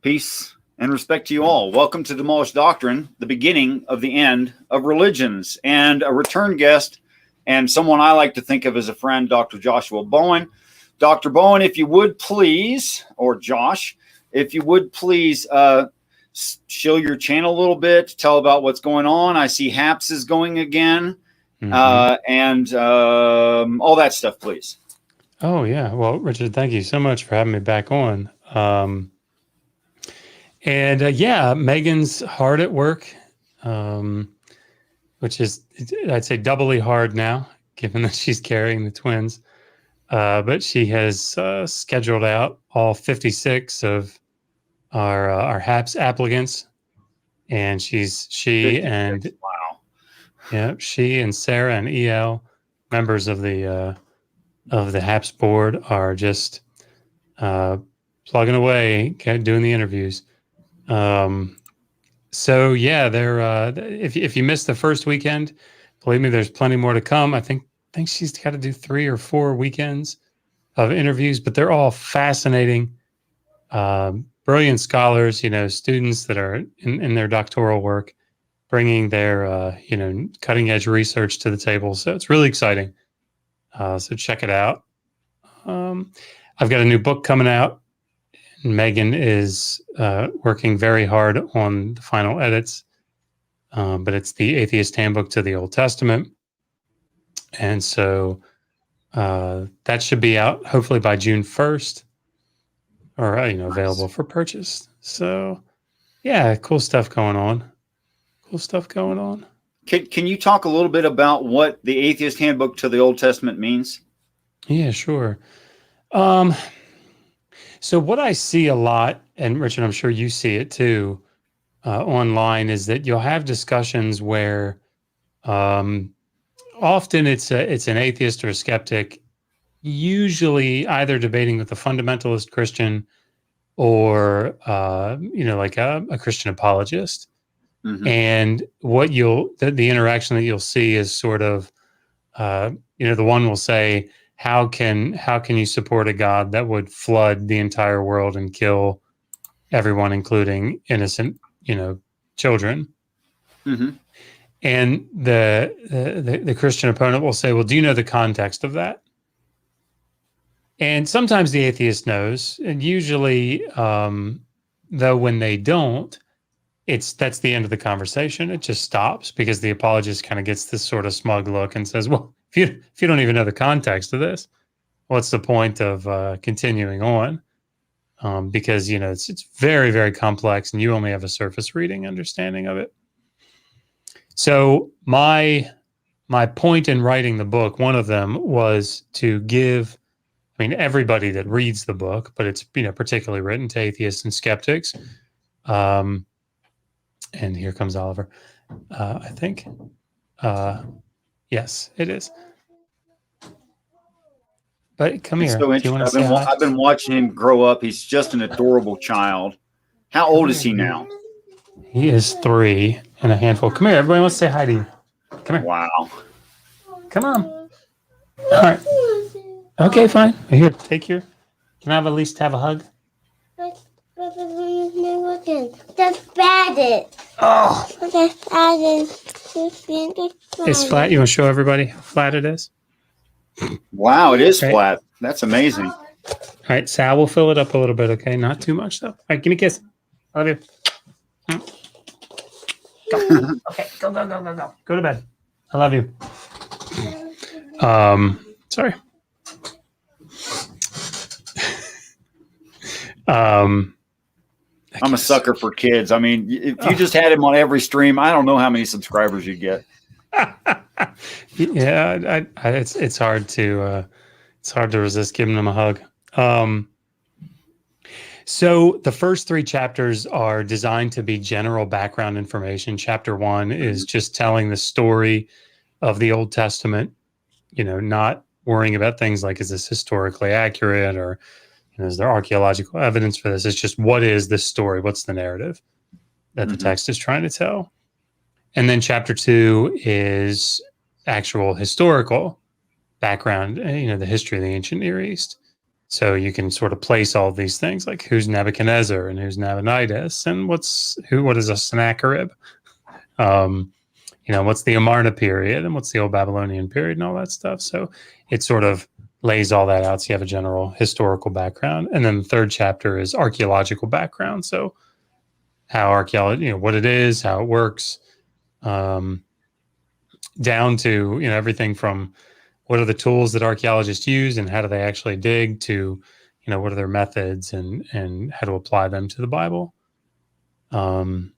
Peace and respect to you all. Welcome to Demolished Doctrine, the beginning of the end of religions, and a return guest and someone I like to think of as a friend, Dr. Joshua Bowen. Dr. Bowen, if you would please, or Josh, if you would please show your channel a little bit, tell about what's going on. I see HAPS is going again, and all that stuff, please. Oh, yeah. Well, Richard, thank you so much for having me back on. Yeah, Megan's hard at work, which is, I'd say, doubly hard now, given that she's carrying the twins. But she has scheduled out all 56 of our HAPS applicants, and she and Sarah and EL, members of the HAPS board, are just plugging away, doing the interviews. So yeah, they're if you missed the first weekend, believe me, there's plenty more to come. I think she's got to do 3 or 4 weekends of interviews, but they're all fascinating, brilliant scholars, students that are in their doctoral work, bringing their cutting edge research to the table. So it's really exciting. So check it out. I've got a new book coming out. Megan is working very hard on the final edits, but it's the Atheist Handbook to the Old Testament. And so that should be out hopefully by June 1st, or available for purchase. So yeah, cool stuff going on. Can you talk a little bit about what the Atheist Handbook to the Old Testament means? Yeah, sure. So what I see a lot, and Richard, I'm sure you see it too, online, is that you'll have discussions where often it's an atheist or a skeptic, usually either debating with a fundamentalist Christian or like a Christian apologist. Mm-hmm. And what the interaction that you'll see is sort of the one will say, how can you support a God that would flood the entire world and kill everyone, including innocent children? Mm-hmm. And the Christian opponent will say, well, do you know the context of that? And sometimes the atheist knows, and usually, though, when they don't, that's the end of the conversation. It just stops because the apologist kind of gets this sort of smug look and says, well, if you don't even know the context of this, what's the point of continuing on? Because it's very, very complex, and you only have a surface reading understanding of it. So my point in writing the book, one of them was to give, everybody that reads the book, but it's particularly written to atheists and skeptics. And here comes Oliver, I think. Yes, it is. But come here. So interesting. I've been watching him grow up. He's just an adorable child. How old is he now? He is 3 and a handful. Come here. Everybody wants to say hi to you. Come here. Wow. Come on. All right. Okay, fine. Here, take your. Can I at least have a hug? That's bad. Oh. That's bad. It's flat. You want to show everybody how flat it is? Wow, it is flat. That's amazing. All right, Sal, we'll fill it up a little bit, okay? Not too much, though. All right, give me a kiss. I love you. Go. Okay, go. Go to bed. I love you. Sorry. I'm a sucker for kids. If you just had him on every stream, I don't know how many subscribers you'd get. Yeah, it's hard to resist giving them a hug. So the first 3 chapters are designed to be general background information. Chapter 1 is just telling the story of the Old Testament, not worrying about things like, is this historically accurate, or is there archaeological evidence for this? It's just, what is this story? What's the narrative that the text is trying to tell? And then chapter 2 is actual historical background, the history of the ancient Near East. So you can sort of place all these things, like who's Nebuchadnezzar and who's Nabonidus, and what is a Sennacherib, what's the Amarna period and what's the Old Babylonian period and all that stuff. So it sort of lays all that out, so you have a general historical background. And then the third chapter is archaeological background. So how archaeology, what it is, how it works, down to everything from what are the tools that archaeologists use and how do they actually dig, to what are their methods and how to apply them to the Bible. And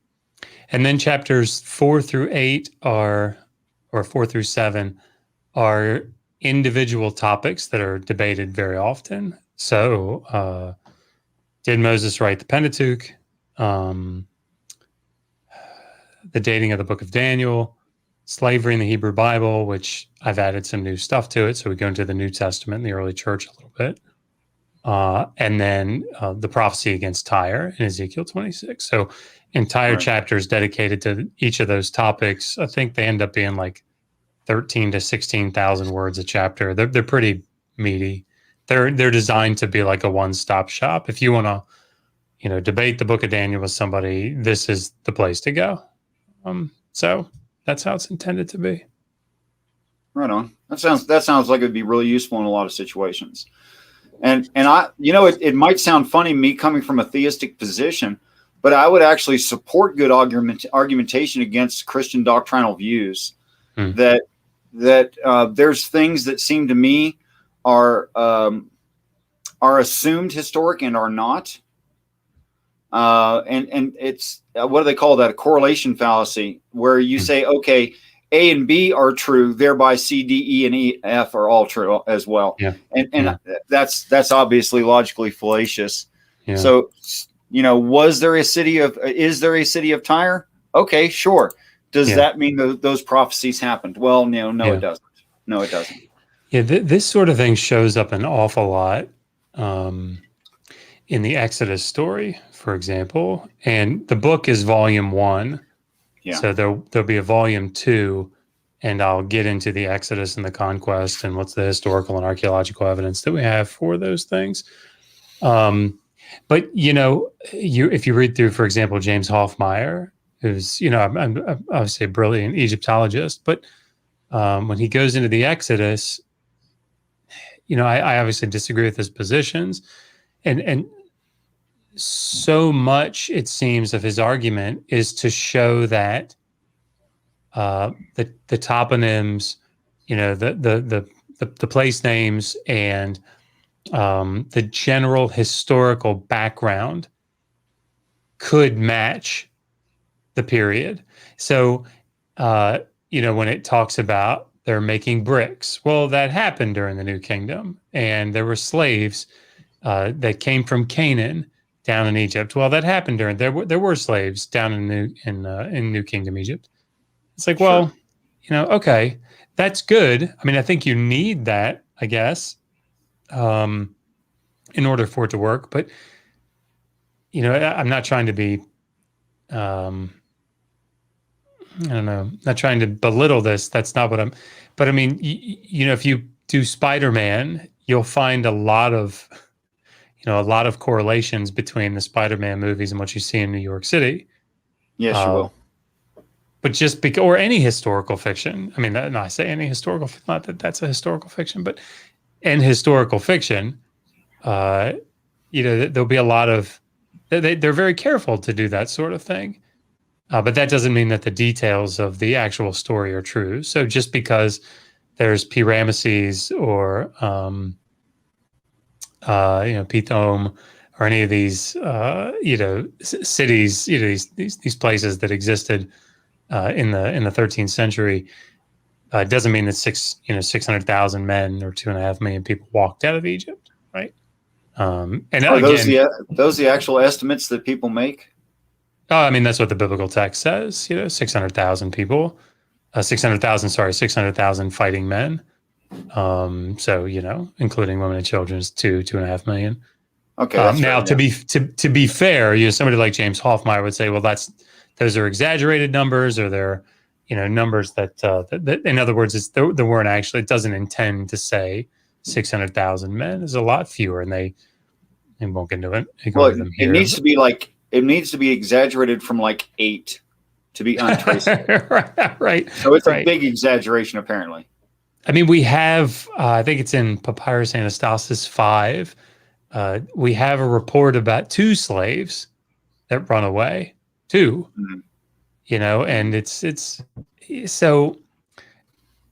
then chapters 4 through 8 or 4 through 7 are individual topics that are debated very often. So did Moses write the Pentateuch? The dating of the book of Daniel, slavery in the Hebrew Bible, which I've added some new stuff to it. So we go into the New Testament and the early church a little bit. And then the prophecy against Tyre in Ezekiel 26. So entire chapters dedicated to each of those topics. I think they end up being like 13 to 16,000 words a chapter. They're pretty meaty. They're designed to be like a one-stop shop. If you want to, debate the book of Daniel with somebody, this is the place to go. So that's how it's intended to be. Right on. That sounds like it'd be really useful in a lot of situations. And I, it might sound funny, me coming from a theistic position, but I would actually support good argumentation against Christian doctrinal views. That there's things that seem to me are assumed historic and are not. And it's what do they call that? A correlation fallacy, where you say, okay, A and B are true, thereby C, D, E, and E, F are all true as well. Yeah. And that's obviously logically fallacious. Yeah. So, is there a city of Tyre? Okay, sure. Does that mean those prophecies happened? Well, no, it doesn't. No, it doesn't. Yeah, this sort of thing shows up an awful lot in the Exodus story, for example. And the book is volume 1. Yeah. So there'll be a volume 2, and I'll get into the Exodus and the conquest and what's the historical and archaeological evidence that we have for those things. But if you read through, for example, James Hoffmeyer, who's I'm obviously a brilliant Egyptologist, but when he goes into the Exodus, I obviously disagree with his positions, and so much, it seems, of his argument is to show that the toponyms, the place names, and the general historical background could match the period. So, when it talks about they're making bricks, well, that happened during the New Kingdom, and there were slaves that came from Canaan down in Egypt. Well, that happened during there were slaves down in New Kingdom Egypt. It's like, well, okay, that's good. I mean, I think you need that, I guess, in order for it to work. But I'm not trying to be, I don't know, not trying to belittle this. That's not what I'm. But I mean, if you do Spider-Man, you'll find a lot of correlations between the Spider-Man movies and what you see in New York City. Yes, you will. But just because, or any historical fiction. I mean, no, I say any historical, not that that's a historical fiction, but in historical fiction, there'll be a lot of, they're very careful to do that sort of thing. But that doesn't mean that the details of the actual story are true. So just because there's P. Ramesses or, Pithom, or any of these, cities, these places that existed in the 13th century, doesn't mean that 600,000 men or 2.5 million people walked out of Egypt, right? And are those the actual estimates that people make? Oh, I mean, that's what the biblical text says. 600,000 people, 600,000 fighting men. So including women and children, is 2.5 million. Okay. Now, to be fair, somebody like James Hoffmeyer would say, well, those are exaggerated numbers, or they're numbers that in other words, there weren't actually. It doesn't intend to say 600,000 men is a lot fewer, and they won't get into it. Well, it needs to be like, it needs to be exaggerated from like 8 to be untraceable. Right. So it's a big exaggeration, apparently. I mean, we have, I think it's in Papyrus Anastasis 5. We have a report about 2 slaves that run away, 2, you know, and it's so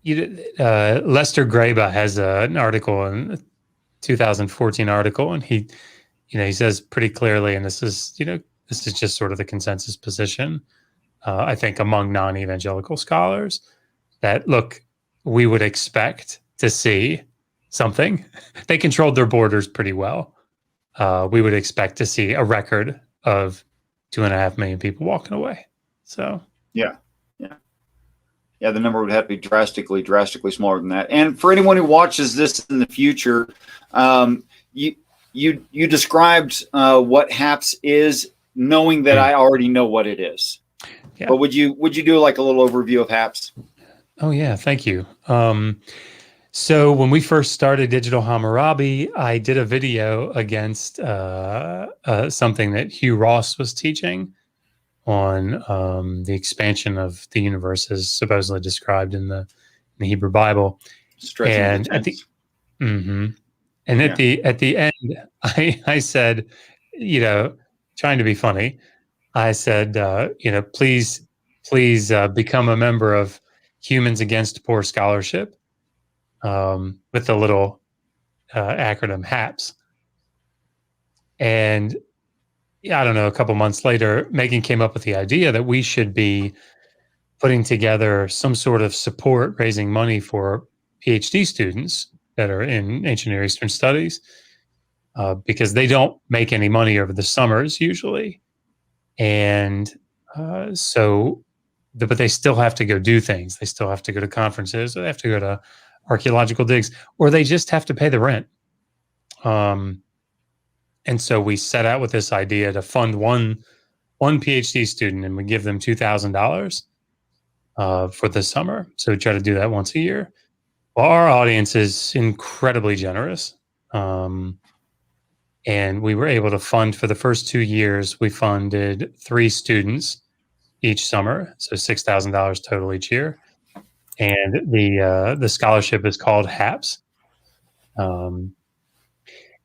Lester Graba has an article, in 2014 article, and he says pretty clearly, and this is just sort of the consensus position, I think, among non-evangelical scholars, that look, we would expect to see something. They controlled their borders pretty well. We would expect to see a record of 2.5 million people walking away. So yeah, the number would have to be drastically smaller than that. And for anyone who watches this in the future, you described what HAPS is, knowing that I already know what it is. Yeah. But would you do like a little overview of HAPS? Oh yeah, thank you. So when we first started Digital Hammurabi, I did a video against something that Hugh Ross was teaching on the expansion of the universe as supposedly described in the Hebrew Bible. Stretching and at the end, I said, trying to be funny, I said, please become a member of Humans Against Poor Scholarship, with the little acronym HAPS. And I don't know, a couple months later, Megan came up with the idea that we should be putting together some sort of support, raising money for PhD students that are in ancient Near Eastern studies, because they don't make any money over the summers usually. And but they still have to go do things. They still have to go to conferences, or they have to go to archaeological digs, or they just have to pay the rent. And so we set out with this idea to fund one PhD student, and we give them $2,000 for the summer. So we try to do that once a year. Well, our audience is incredibly generous. And we were able to fund, for the first 2 years, we funded 3 students each summer. So $6,000 total each year. And the scholarship is called HAPS.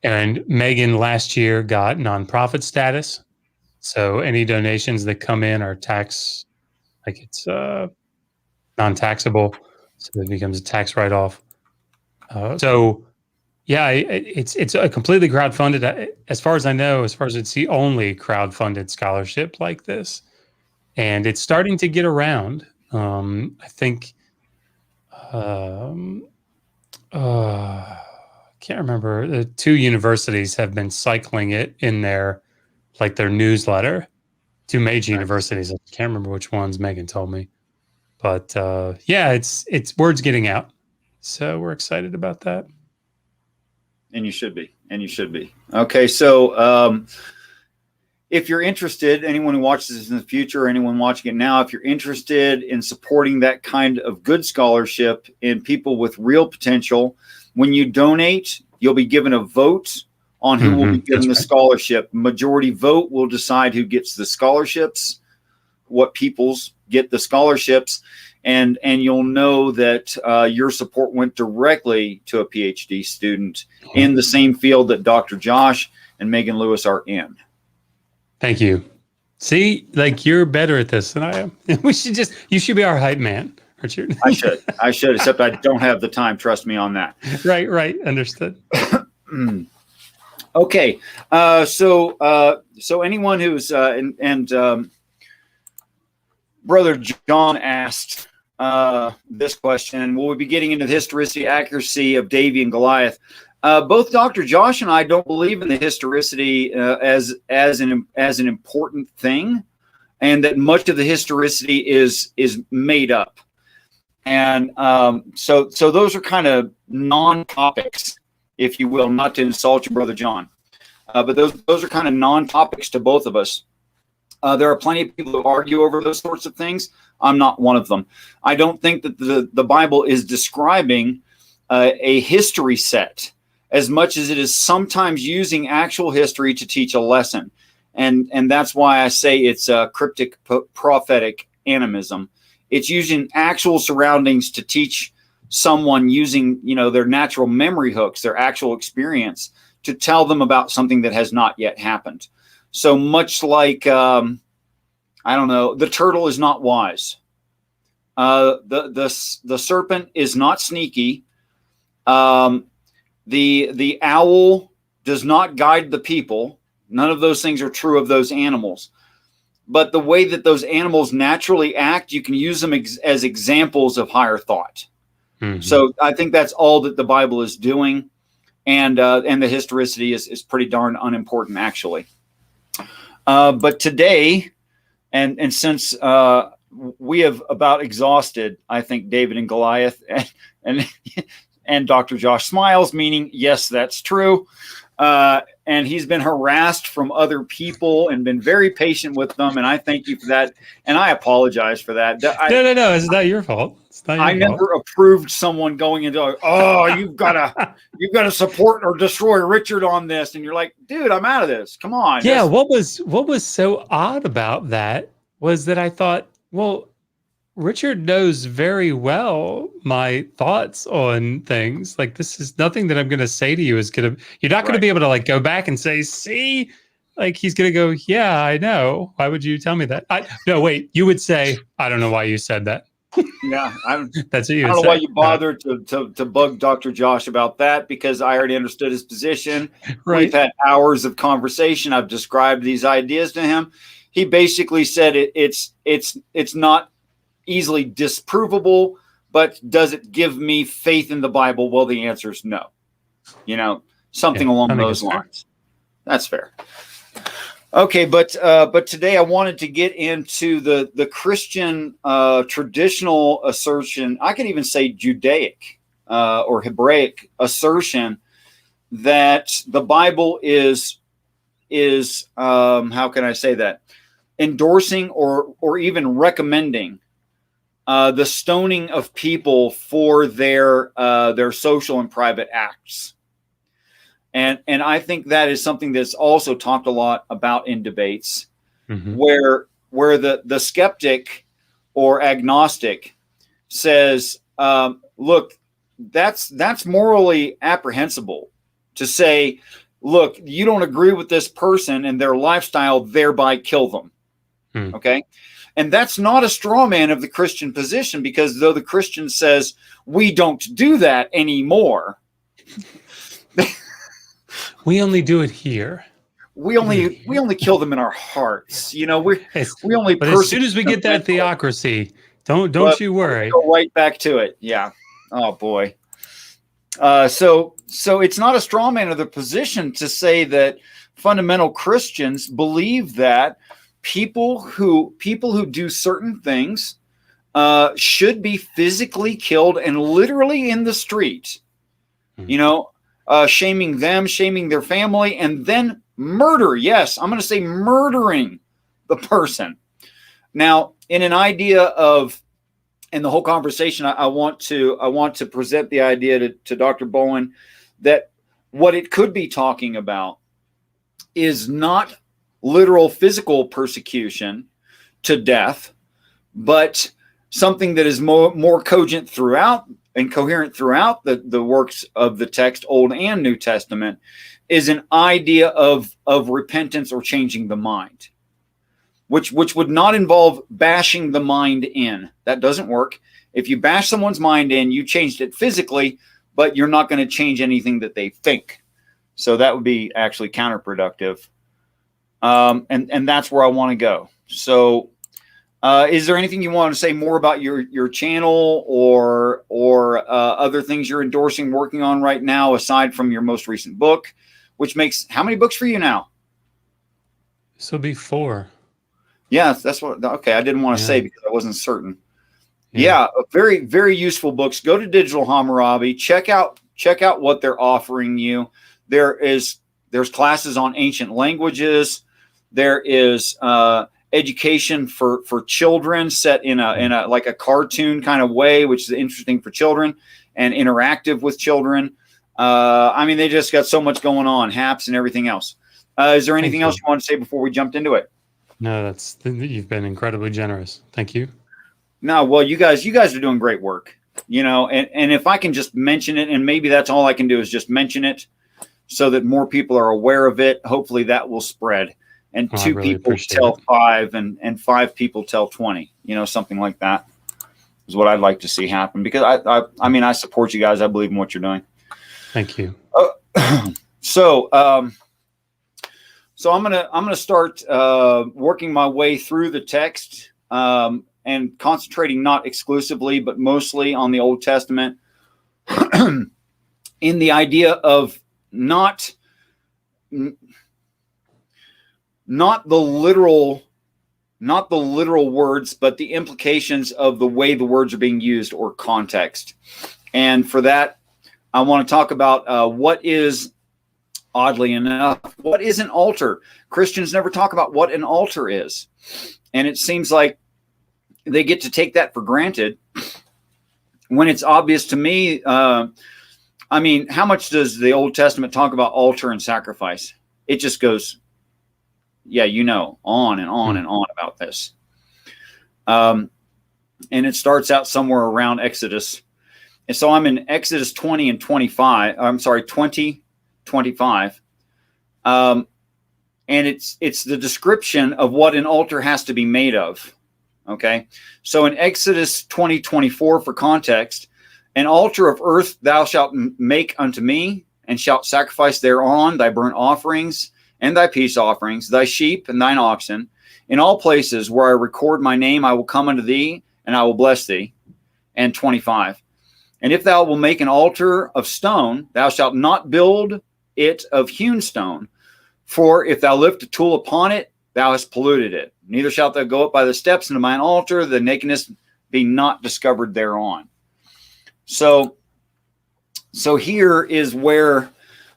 And Megan last year got nonprofit status. So any donations that come in are it's non-taxable. So it becomes a tax write-off. It's a completely crowdfunded, as far as I know, it's the only crowdfunded scholarship like this. And it's starting to get around. I think, can't remember, the 2 universities have been cycling it in their newsletter. 2 major universities. I can't remember which ones, Megan told me. But it's word's getting out. So we're excited about that. And you should be. Okay, so if you're interested, anyone who watches this in the future, or anyone watching it now, if you're interested in supporting that kind of good scholarship in people with real potential, when you donate, you'll be given a vote on who will be given the scholarship. Majority vote will decide who gets the scholarships, what peoples get the scholarships, and you'll know that your support went directly to a PhD student in the same field that Dr. Josh and Megan Lewis are in. Thank you. See, you're better at this than I am. You should be our hype man, Richard. I should, except I don't have the time. Trust me on that. Right. Understood. Okay. So anyone who's, Brother John asked this question, will we be getting into the historicity accuracy of Davy and Goliath? Both Dr. Josh and I don't believe in the historicity as an important thing, and that much of the historicity is made up. And so those are kind of non-topics, if you will, not to insult your brother John, but those are kind of non-topics to both of us. There are plenty of people who argue over those sorts of things. I'm not one of them. I don't think that the Bible is describing a history set as much as it is sometimes using actual history to teach a lesson. And that's why I say it's a cryptic prophetic animism. It's using actual surroundings to teach someone using, their natural memory hooks, their actual experience, to tell them about something that has not yet happened. So much like, I don't know, the turtle is not wise. The serpent is not sneaky. The owl does not guide the people. None of those things are true of those animals. But the way that those animals naturally act, you can use them as examples of higher thought. Mm-hmm. So I think that's all that the Bible is doing. And the historicity is pretty darn unimportant, actually. But today, and since we have about exhausted, I think, David and Goliath, and Dr. Josh smiles, meaning, yes, that's true. And he's been harassed from other people and been very patient with them. And I thank you for that. And I apologize for that. No. It's not your fault. It's not your fault. Never approved someone going into, you've got to support or destroy Richard on this. And you're like, dude, I'm out of this. Come on. Yeah. What was so odd about that was that I thought, well, Richard knows very well my thoughts on things. Like, this is nothing that I'm going to say to you you're not going to be able to like go back and say, see, like he's going to go, yeah, I know. Why would you tell me that? No, wait, you would say, I don't know why you said that. Yeah. That's what you would I don't say. know why you bothered to bug Dr. Josh about that, because I already understood his position. Right. We've had hours of conversation. I've described these ideas to him. He basically said it's not easily disprovable, but does it give me faith in the Bible? Well, the answer is no. Something along those lines. That's fair. Okay, but today I wanted to get into the Christian traditional assertion. I could even say Judaic or Hebraic assertion that the Bible is how can I say that? Endorsing or even recommending the stoning of people for their social and private acts. And I think that is something that's also talked a lot about in debates, mm-hmm. where the skeptic or agnostic says, look, that's morally apprehensible to say, look, you don't agree with this person and their lifestyle, thereby kill them. Mm. Okay. And that's not a straw man of the Christian position, because though the Christian says we don't do that anymore, we only do it here. We only kill them in our hearts. We only. But as soon as we get that theocracy, don't you worry. Go right back to it. Yeah. Oh boy. So it's not a straw man of the position to say that fundamental Christians believe that people who do certain things should be physically killed and literally in the street, shaming them, shaming their family, and then murder. Yes, I'm going to say murdering the person. Now, in an idea of, in the whole conversation, I want to present the idea to Dr. Bowen that what it could be talking about is not literal physical persecution to death, but something that is more cogent throughout and coherent throughout the works of the text, Old and New Testament, is an idea of repentance or changing the mind, which would not involve bashing the mind in. That doesn't work. If you bash someone's mind in, you changed it physically, but you're not going to change anything that they think. So that would be actually counterproductive. And that's where I want to go. So, is there anything you want to say more about your channel or other things you're endorsing, working on right now, aside from your most recent book, which makes how many books for you now? This will be 4. Yeah, that's what. Okay, I didn't want to say because I wasn't certain. Yeah, very, very useful books. Go to Digital Hammurabi. Check out what they're offering you. There's classes on ancient languages. There is education for children set in a like a cartoon kind of way, which is interesting for children. and interactive with children. I mean, they just got so much going on, HAPS and everything else. Is there anything else you want to say before we jumped into it? No, you've been incredibly generous. Thank you. No, well, you guys are doing great work, and if I can just mention it, and maybe that's all I can do is just mention it so that more people are aware of it. Hopefully that will spread. And two people tell 5 and 5 people tell 20, something like that is what I'd like to see happen, because I mean, I support you guys. I believe in what you're doing. Thank you. So I'm gonna start working my way through the text and concentrating not exclusively, but mostly on the Old Testament, in the idea of not the literal words, but the implications of the way the words are being used, or context. And for that, I want to talk about what is, oddly enough, what is an altar? Christians never talk about what an altar is. And it seems like they get to take that for granted when it's obvious to me. I mean, how much does the Old Testament talk about altar and sacrifice? It just goes, on and on and on about this. And it starts out somewhere around Exodus. And so I'm in Exodus 20 and 25. I'm sorry, 20, 25. And it's the description of what an altar has to be made of. Okay. So in Exodus 20, 24, for context, an altar of earth thou shalt make unto me, and shalt sacrifice thereon thy burnt offerings and thy peace offerings, thy sheep and thine oxen. In all places where I record my name, I will come unto thee, and I will bless thee. And 25. And if thou wilt make an altar of stone, thou shalt not build it of hewn stone. For if thou lift a tool upon it, thou hast polluted it. Neither shalt thou go up by the steps into mine altar, the nakedness be not discovered thereon. So here is where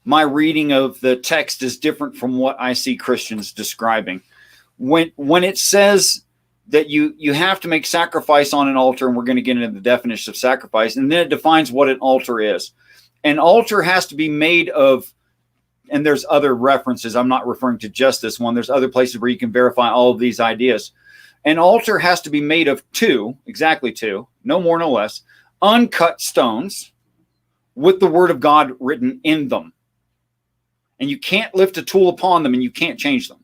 my reading of the text is different from what I see Christians describing. When it says that you have to make sacrifice on an altar, and we're going to get into the definition of sacrifice, and then it defines what an altar is. An altar has to be made of, and there's other references, I'm not referring to just this one, there's other places where you can verify all of these ideas. An altar has to be made of exactly two, no more, no less, uncut stones with the word of God written in them. And you can't lift a tool upon them, and you can't change them.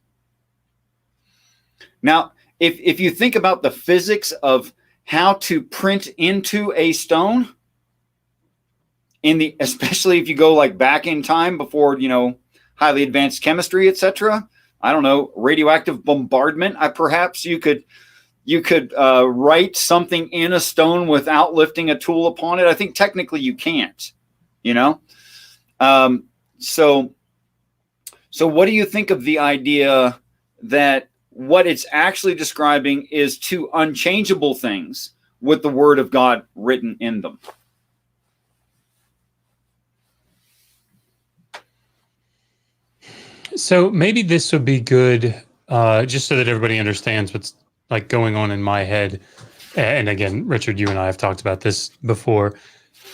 Now, if you think about the physics of how to print into a stone, especially if you go like back in time before, highly advanced chemistry, etc. I don't know, radioactive bombardment. Perhaps you could write something in a stone without lifting a tool upon it. I think technically you can't. So what do you think of the idea that what it's actually describing is two unchangeable things with the word of God written in them? So maybe this would be good, just so that everybody understands what's like going on in my head. And again, Richard, you and I have talked about this before.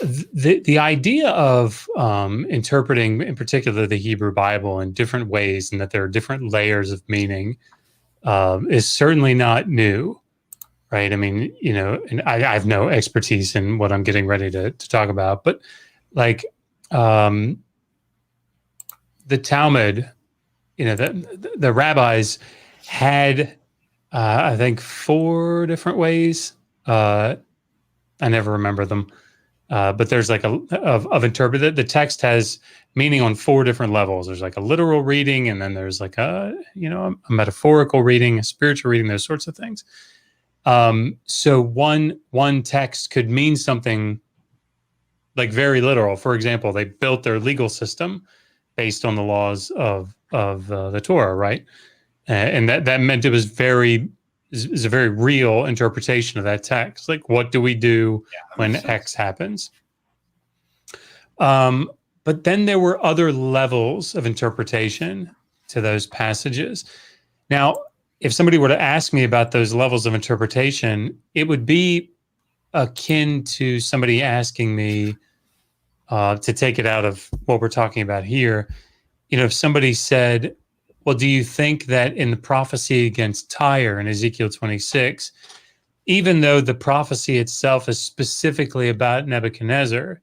The idea of interpreting, in particular, the Hebrew Bible in different ways, and that there are different layers of meaning, is certainly not new, right? I mean, and I have no expertise in what I'm getting ready to talk about, but like the Talmud, the rabbis had, I think, 4 different ways. I never remember them. But there's like of interpret. The text has meaning on 4 different levels. There's like a literal reading, and then there's like a metaphorical reading, a spiritual reading, those sorts of things. So one text could mean something like very literal. For example, they built their legal system based on the laws of the Torah, right? And that meant it was is a very real interpretation of that text. Like, what do we do when X happens? But then there were other levels of interpretation to those passages. Now, if somebody were to ask me about those levels of interpretation, it would be akin to somebody asking me, to take it out of what we're talking about here, if somebody said, well, do you think that in the prophecy against Tyre in Ezekiel 26, even though the prophecy itself is specifically about Nebuchadnezzar,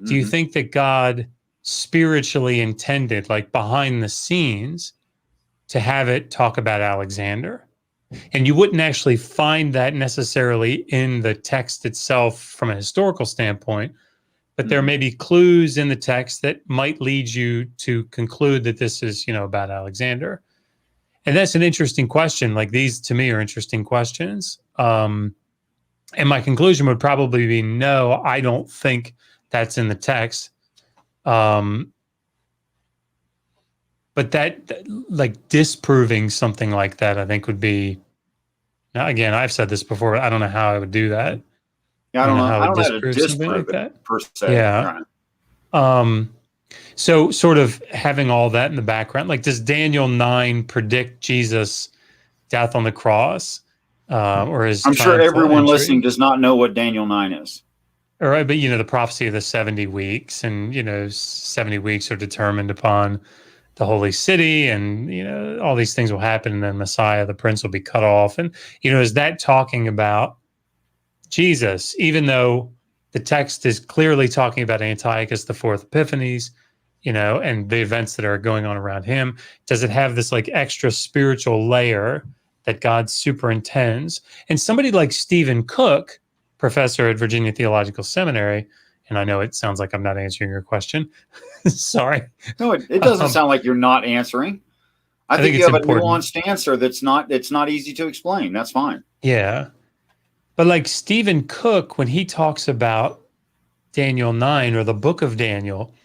do you think that God spiritually intended, like behind the scenes, to have it talk about Alexander? And you wouldn't actually find that necessarily in the text itself from a historical standpoint, but there may be clues in the text that might lead you to conclude that this is, about Alexander. And that's an interesting question. Like, these to me are interesting questions. And my conclusion would probably be no, I don't think that's in the text. But that, like, disproving something like that, I think would be, now again, I've said this before, but I don't know how I would do that. Yeah, I don't know how to disprove something disprove like that per se. Yeah. Right. So sort of having all that in the background, like, does Daniel 9 predict Jesus' death on the cross, or his? I'm sure everyone entry? listening does not know what Daniel 9 is. All right, but the prophecy of the 70 weeks, and 70 weeks are determined upon the holy city, and all these things will happen, and then Messiah, the Prince, will be cut off, and is that talking about Jesus? Even though the text is clearly talking about Antiochus the Fourth Epiphanes, and the events that are going on around him, does it have this like extra spiritual layer that God superintends? And somebody like Stephen Cook, professor at Virginia Theological Seminary, and I know it sounds like I'm not answering your question. Sorry. No, it doesn't sound like you're not answering. I think you have important. A nuanced answer it's not easy to explain. That's fine. Yeah. But like Stephen Cook, when he talks about Daniel 9 or the book of Daniel,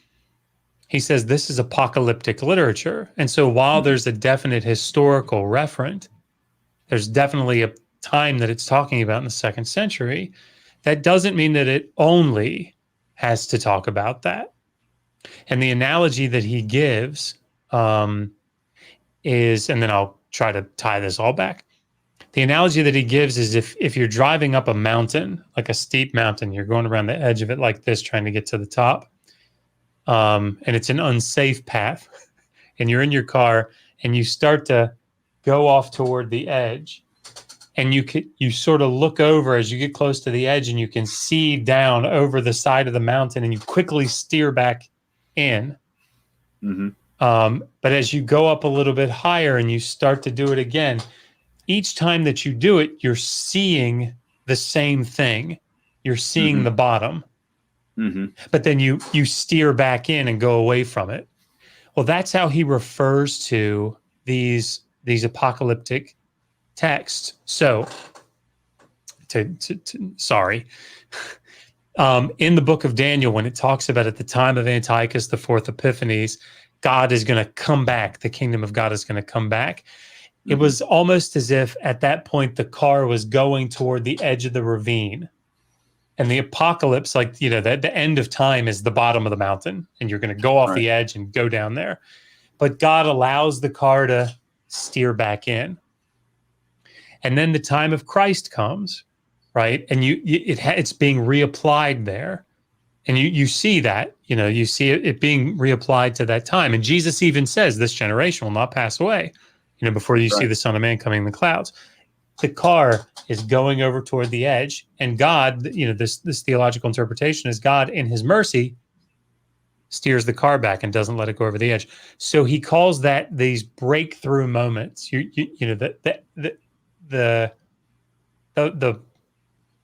he says this is apocalyptic literature. And so while there's a definite historical referent, there's definitely a time that it's talking about in the 2nd century. That doesn't mean that it only has to talk about that. And the analogy that he gives is, and then I'll try to tie this all back. The analogy that he gives is if you're driving up a mountain, like a steep mountain, you're going around the edge of it like this, trying to get to the top. And it's an unsafe path, and you're in your car and you start to go off toward the edge, and you sort of look over as you get close to the edge, and you can see down over the side of the mountain, and you quickly steer back in. But as you go up a little bit higher and you start to do it again, each time that you do it, you're seeing the same thing. You're seeing the bottom. But then you steer back in and go away from it. Well, that's how he refers to these apocalyptic texts. So, sorry. In the book of Daniel, when it talks about at the time of Antiochus the Fourth Epiphanes, God is going to come back. The kingdom of God is going to come back. It was almost as if at that point the car was going toward the edge of the ravine. And the apocalypse, like, the end of time is the bottom of the mountain, and you're going to go off the edge and go down there. But God allows the car to steer back in. And then the time of Christ comes, right? And it's being reapplied there. And you see that, you see it being reapplied to that time. And Jesus even says, this generation will not pass away, before you see the Son of Man coming in the clouds. The car is going over toward the edge, and God, this theological interpretation is God in his mercy steers the car back and doesn't let it go over the edge. So he calls that these breakthrough moments. The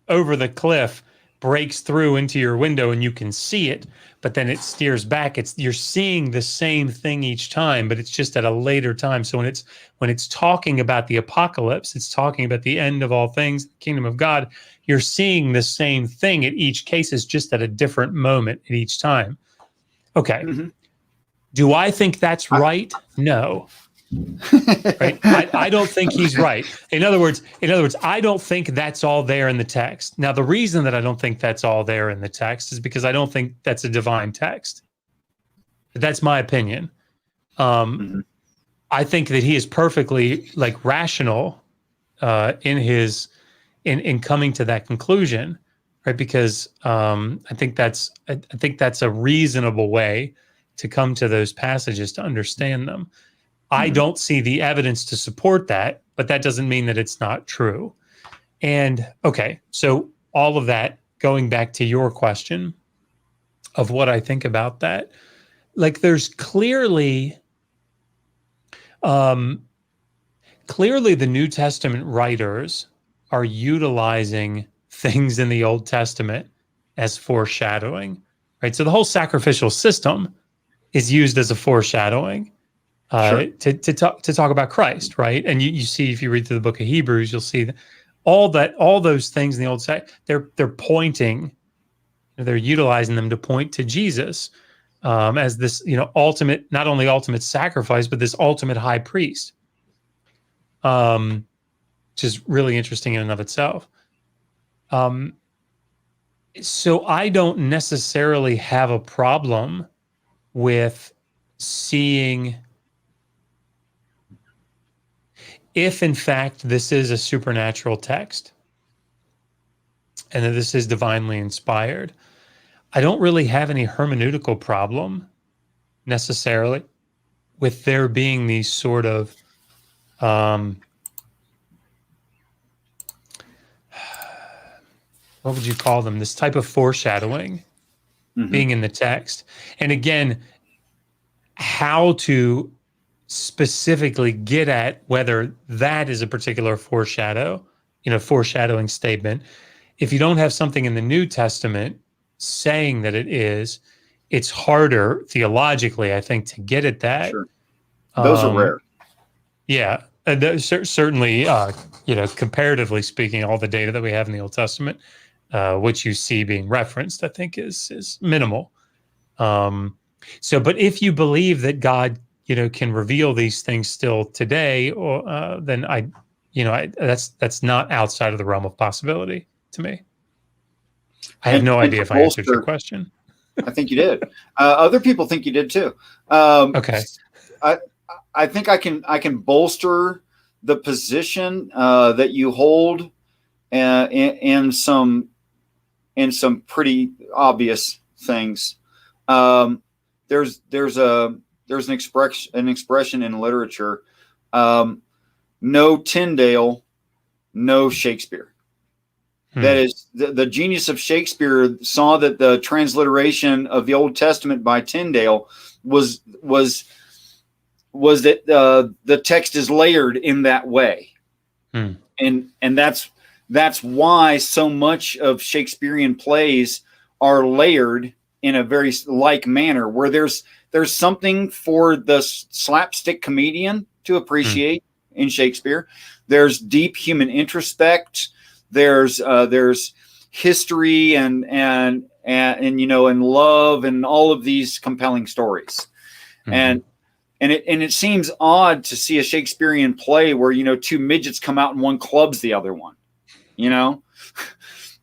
over the cliff breaks through into your window and you can see it, but then it steers back. You're seeing the same thing each time, but it's just at a later time. So when it's talking about the apocalypse, it's talking about the end of all things, the kingdom of God. You're seeing the same thing at each case, is just at a different moment at each time. Okay. Do I think that's right? No. Right? I don't think he's right. In other words, I don't think that's all there in the text. Now, the reason that I don't think that's all there in the text is because I don't think that's a divine text. But that's my opinion. I think that he is perfectly rational in coming to that conclusion. right? Because I think that's a reasonable way to come to those passages to understand them. I don't see the evidence to support that, but that doesn't mean that it's not true. And okay, so all of that, going back to your question of what I think about that, like there's clearly the New Testament writers are utilizing things in the Old Testament as foreshadowing, right? So the whole sacrificial system is used as a foreshadowing to talk about Christ, right? And you see, if you read through the book of Hebrews, you'll see that all those things in the Old Testament, they're pointing, they're utilizing them to point to Jesus as this, ultimate, not only ultimate sacrifice, but this ultimate high priest, which is really interesting in and of itself. So I don't necessarily have a problem with seeing if, in fact, this is a supernatural text and that this is divinely inspired. I don't really have any hermeneutical problem necessarily with there being these sort of what would you call them? This type of foreshadowing being in the text. And again, how to specifically get at whether that is a particular foreshadowing statement. If you don't have something in the New Testament saying that it is, it's harder theologically, I think, to get at that. Sure. Those are rare. Yeah. Certainly, comparatively speaking, all the data that we have in the Old Testament, which you see being referenced, I think is minimal. But if you believe that God, can reveal these things still today, or then that's not outside of the realm of possibility to me. I have no idea if I answered your question. I think you did. Other people think you did too. Okay. I think I can bolster the position that you hold in some pretty obvious things. There's an expression in literature, no Tyndale, no Shakespeare. That is, the genius of Shakespeare saw that the transliteration of the Old Testament by Tyndale was that the text is layered in that way, and that's why so much of Shakespearean plays are layered in a very like manner, where there's something for the slapstick comedian to appreciate in Shakespeare. There's deep human introspect. There's history and love and all of these compelling stories, and it seems odd to see a Shakespearean play where two midgets come out and one clubs the other one,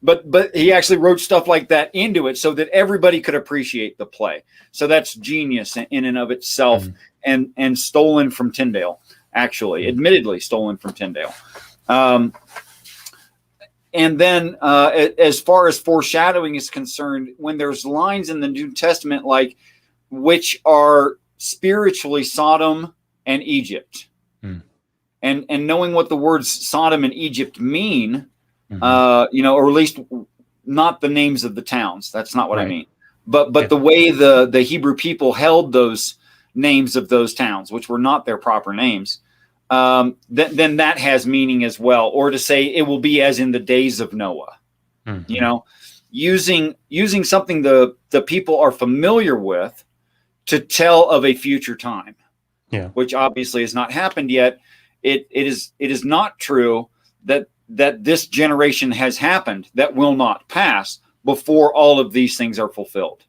but he actually wrote stuff like that into it so that everybody could appreciate the play. So that's genius in and of itself, and stolen from Tyndale, admittedly stolen from Tyndale. And then as far as foreshadowing is concerned, when there's lines in the New Testament like which are spiritually Sodom and Egypt, and knowing what the words Sodom and Egypt mean, or at least not the names of the towns. That's not what I mean. But the way the Hebrew people held those names of those towns, which were not their proper names, then that has meaning as well. Or to say it will be as in the days of Noah, using something the people are familiar with to tell of a future time, which obviously has not happened yet. It is not true that this generation has happened that will not pass before all of these things are fulfilled.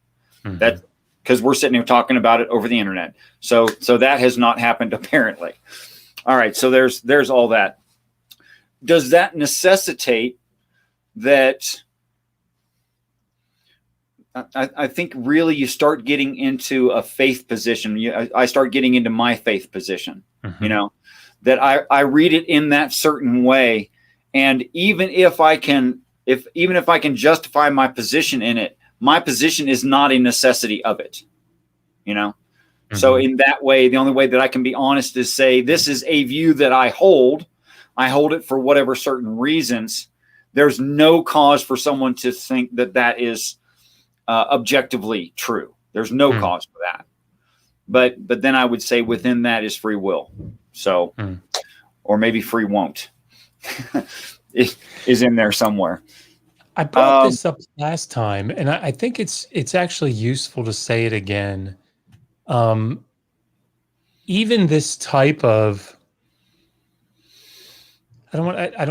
That because we're sitting here talking about it over the internet. So that has not happened apparently. All right, so there's all that. Does that necessitate that? I think really you start getting into a faith position. I start getting into my faith position, that I read it in that certain way. And even if I can even if I can justify my position in it, my position is not a necessity of it, you know? Mm-hmm. So in that way, the only way that I can be honest is say, this is a view that I hold it for whatever certain reasons. There's no cause for someone to think that that is objectively true. There's no cause for that. But then I would say within that is free will. So, or maybe free won't is in there somewhere. I brought this up last time, and I think it's actually useful to say it again. Even this type of, I don't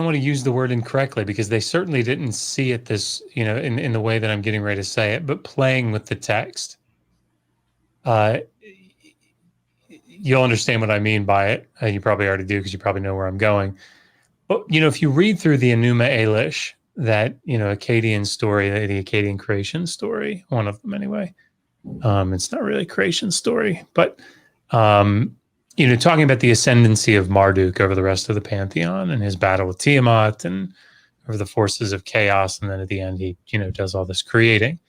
want to use the word incorrectly, because they certainly didn't see it this, in the way that I'm getting ready to say it, but playing with the text. You'll understand what I mean by it. You probably already do, because you probably know where I'm going. But, if you read through the Enuma Elish, that, Akkadian story, the Akkadian creation story, one of them anyway. It's not really a creation story, but, talking about the ascendancy of Marduk over the rest of the pantheon and his battle with Tiamat and over the forces of chaos. And then at the end, he, does all this creating.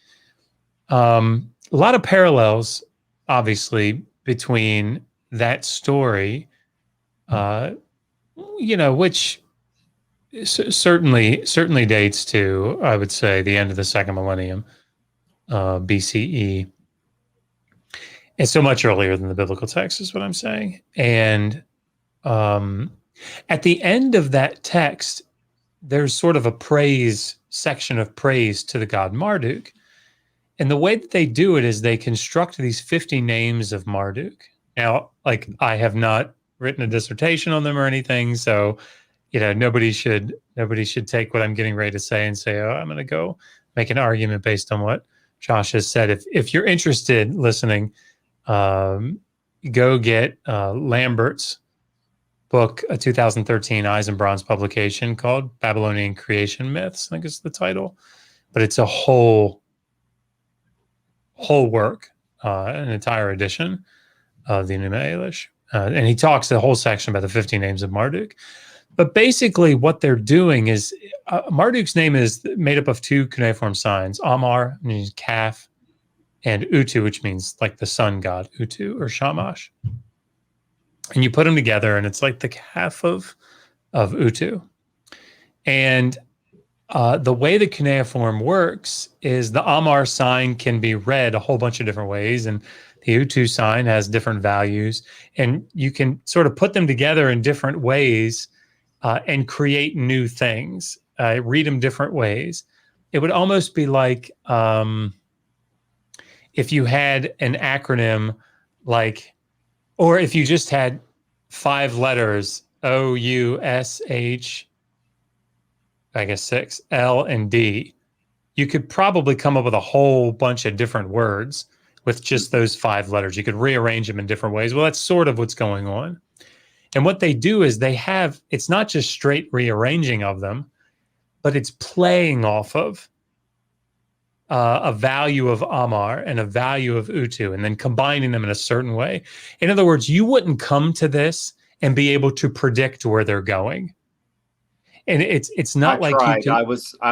A lot of parallels, obviously, between that story, which certainly dates to, I would say, the end of the second millennium, BCE. It's so much earlier than the biblical text is what I'm saying. And at the end of that text, there's sort of a section of praise to the god Marduk. And the way that they do it is they construct these 50 names of Marduk. Now, I have not written a dissertation on them or anything, so nobody should take what I'm getting ready to say and say, oh, I'm going to go make an argument based on what Josh has said. If you're interested, listening, go get Lambert's book, a 2013 Eisenbrauns publication called Babylonian Creation Myths, I think is the title. But it's a whole work, an entire edition of the Enuma Elish. And he talks the whole section about the 50 names of Marduk. But basically what they're doing is, Marduk's name is made up of two cuneiform signs, Amar, which means calf, and Utu, which means like the sun god, Utu or Shamash. And you put them together and it's like the calf of Utu. And the way the cuneiform works is the Amar sign can be read a whole bunch of different ways, and the Utu sign has different values, and you can sort of put them together in different ways and create new things, read them different ways. It would almost be like if you had an acronym or if you just had 5 letters, O, U, S, H, I guess 6, L, and D, you could probably come up with a whole bunch of different words with just those 5 letters. You could rearrange them in different ways. Well, that's sort of what's going on. And what they do is it's not just straight rearranging of them, but it's playing off of a value of Amar and a value of Utu, and then combining them in a certain way. In other words, you wouldn't come to this and be able to predict where they're going. And it's not like tried. I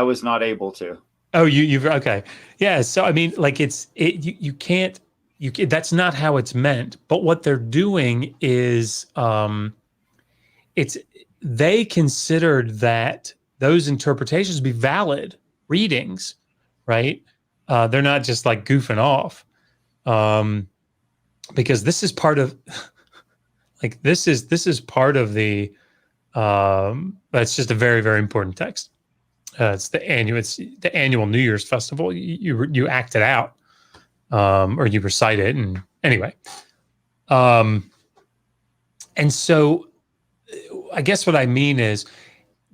was not able to. Oh, you've okay. Yeah. So I mean, you can't, that's not how it's meant. But what they're doing is they considered that those interpretations to be valid readings, right? They're not just like goofing off, because this is part of this is part of the it's just a very, very important text. It's the annual New Year's festival. You act it out, or you recite it, and anyway. And so I guess what I mean is,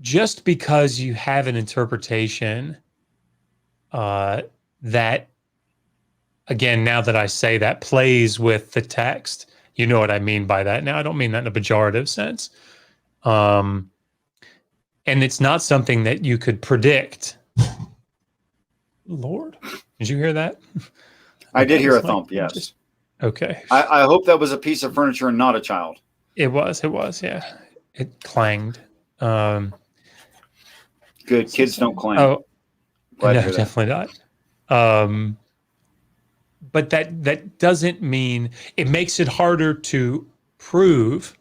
just because you have an interpretation that, again, now that I say that, plays with the text, you know what I mean by that. Now, I don't mean that in a pejorative sense. And it's not something that you could predict. Lord, did you hear that? I did hear a thump, yes. Okay. I hope that was a piece of furniture and not a child. It was, yeah. It clanged. Good, kids don't clang. Oh, Glad to No, hear that. definitely not. But that doesn't mean it makes it harder to prove,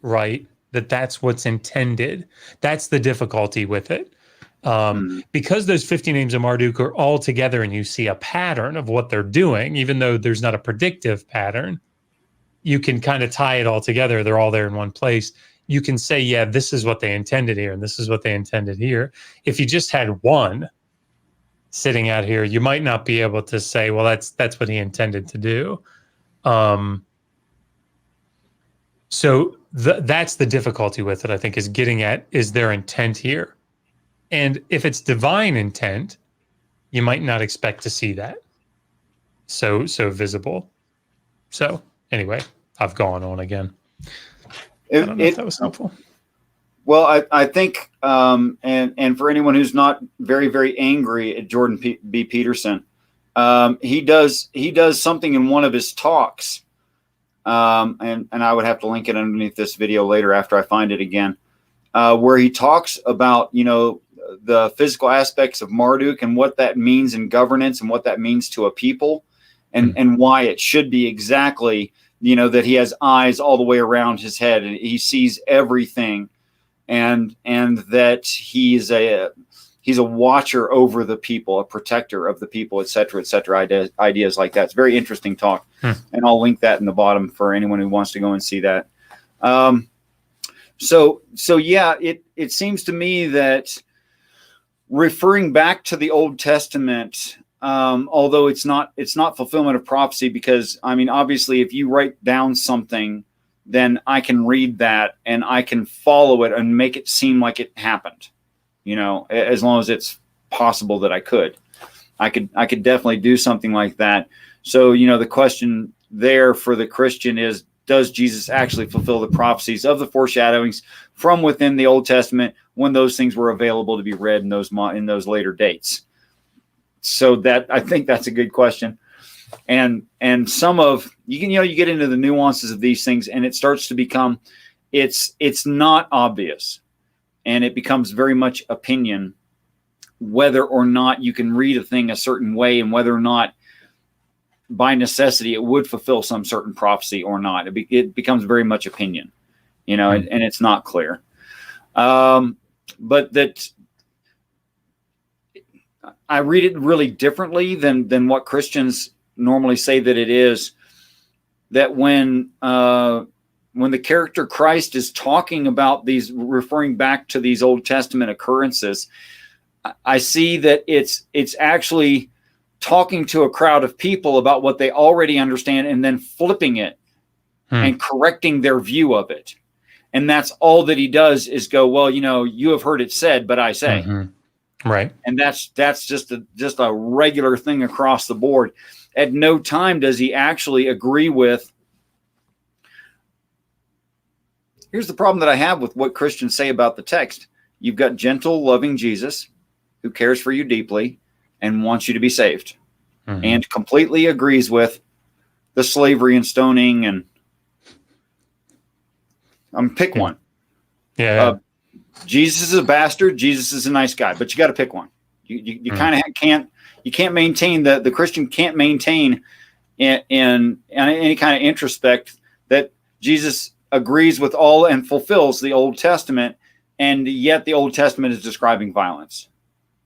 right, that that's what's intended. That's the difficulty with it. Because those 50 names of Marduk are all together and you see a pattern of what they're doing, even though there's not a predictive pattern, you can kind of tie it all together. They're all there in one place. You can say, yeah, this is what they intended here and this is what they intended here. If you just had one sitting out here, you might not be able to say, well, that's what he intended to do. So that's the difficulty with it, I think, is getting at, is their intent here? And if it's divine intent, you might not expect to see that so visible. So anyway, I've gone on again. I don't know if that was helpful. Well, I think, and for anyone who's not very, very angry at Jordan B. Peterson, he does something in one of his talks, and I would have to link it underneath this video later after I find it again, where he talks about, the physical aspects of Marduk and what that means in governance and what that means to a people, and why it should be exactly, that he has eyes all the way around his head and he sees everything. And that he's a watcher over the people, a protector of the people, et cetera, ideas like that. It's very interesting talk. And I'll link that in the bottom for anyone who wants to go and see that. So yeah, it seems to me that referring back to the Old Testament, although it's not fulfillment of prophecy, because obviously if you write down something, then I can read that and I can follow it and make it seem like it happened, as long as it's possible that I could definitely do something like that. So, the question there for the Christian is, does Jesus actually fulfill the prophecies of the foreshadowings from within the Old Testament when those things were available to be read in those later dates? So that, I think that's a good question. And some of you get into the nuances of these things and it starts to become, it's not obvious, and it becomes very much opinion whether or not you can read a thing a certain way and whether or not by necessity it would fulfill some certain prophecy or not. It becomes very much opinion, and it's not clear. But that I read it really differently than what Christians normally say that it is, that when the character Christ is talking about these, referring back to these Old Testament occurrences, I see that it's actually talking to a crowd of people about what they already understand and then flipping it and correcting their view of it. And that's all that he does is go, well, you have heard it said, but I say. Right. And that's just a regular thing across the board. At no time does he actually agree with. Here's the problem that I have with what Christians say about the text. You've got gentle, loving Jesus who cares for you deeply and wants you to be saved, and completely agrees with the slavery and stoning and pick one. Yeah. Jesus is a bastard. Jesus is a nice guy, but you got to pick one. You kind of can't maintain the Christian can't maintain in any kind of introspect that Jesus agrees with all and fulfills the Old Testament, and yet the Old Testament is describing violence.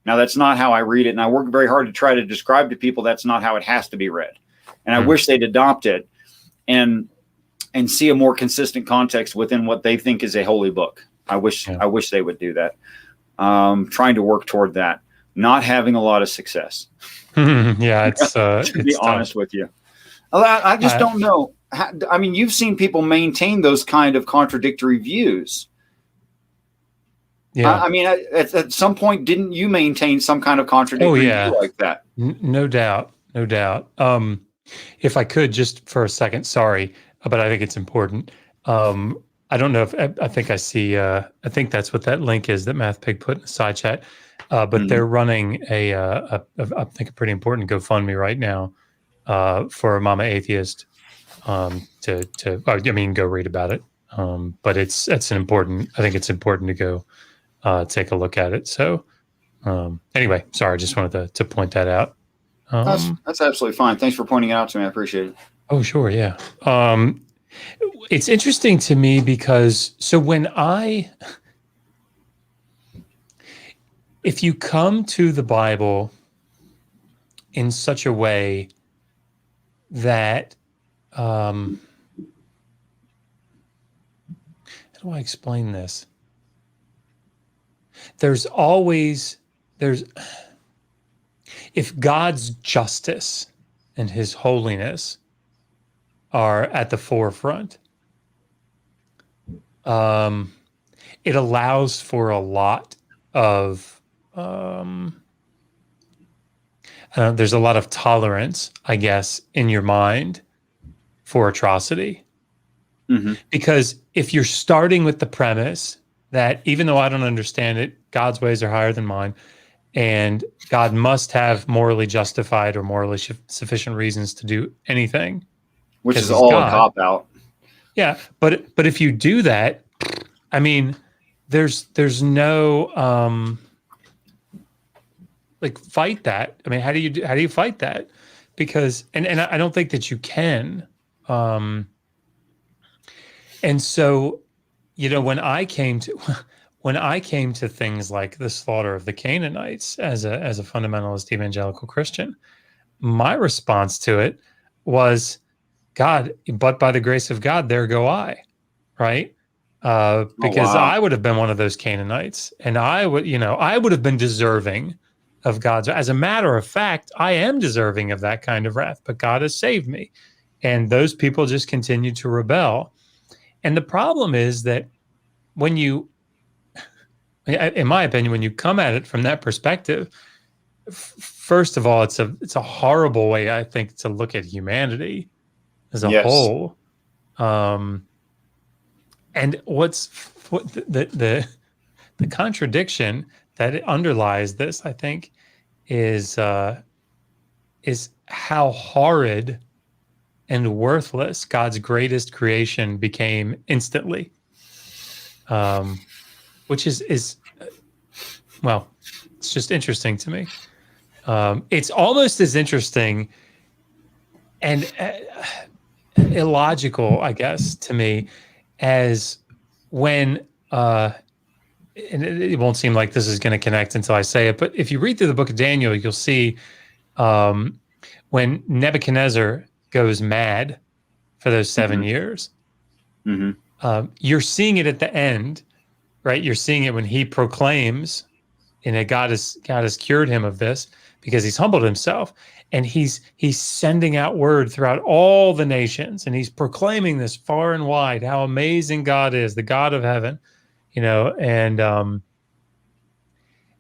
Now, that's not how I read it, and I work very hard to try to describe to people that's not how it has to be read. And I wish they'd adopt it and see a more consistent context within what they think is a holy book. I wish they would do that. Trying to work toward that. Not having a lot of success. Yeah, it's to be honest with you. I just don't know. You've seen people maintain those kind of contradictory views. Yeah. At some point, didn't you maintain some kind of contradictory view like that? No doubt. If I could just for a second, sorry, but I think it's important. I don't know if I think I see. I think that's what that link is that MathPig put in the side chat. But they're running I think a pretty important GoFundMe right now for Mama Atheist. Go read about it. But it's an important. I think it's important to go take a look at it. So Anyway, sorry, I just wanted to point that out. That's absolutely fine. Thanks for pointing it out to me. I appreciate it. Oh, sure, yeah. It's interesting to me because if you come to the Bible in such a way that, how do I explain this? If God's justice and his holiness are at the forefront, it allows for a lot of, there's a lot of tolerance, I guess, in your mind for atrocity. Mm-hmm. Because if you're starting with the premise that even though I don't understand it, God's ways are higher than mine, and God must have morally justified or morally sufficient reasons to do anything, which is all God. A cop out. Yeah, but if you do that, I mean, there's no like fight that. I mean, how do you fight that? Because and I don't think that you can. And so, when I came to things like the slaughter of the Canaanites as a fundamentalist evangelical Christian, my response to it was, God, but by the grace of God, there go I, right? Because I would have been one of those Canaanites, and I would have been deserving of God's. As a matter of fact, I am deserving of that kind of wrath, but God has saved me. And those people just continue to rebel. And the problem is that when you, in my opinion, when you come at it from that perspective, first of all, it's a horrible way, I think, to look at humanity as a whole. And the contradiction that it underlies this, I think, is how horrid and worthless God's greatest creation became instantly. Which is well, it's just interesting to me. It's almost as interesting and illogical, I guess, to me, as when, and it won't seem like this is going to connect until I say it, but if you read through the book of Daniel, you'll see when Nebuchadnezzar goes mad for those 7 years, you're seeing it at the end, right? You're seeing it when he proclaims, God has cured him of this because he's humbled himself, and he's sending out word throughout all the nations, and he's proclaiming this far and wide how amazing God is, the God of heaven, and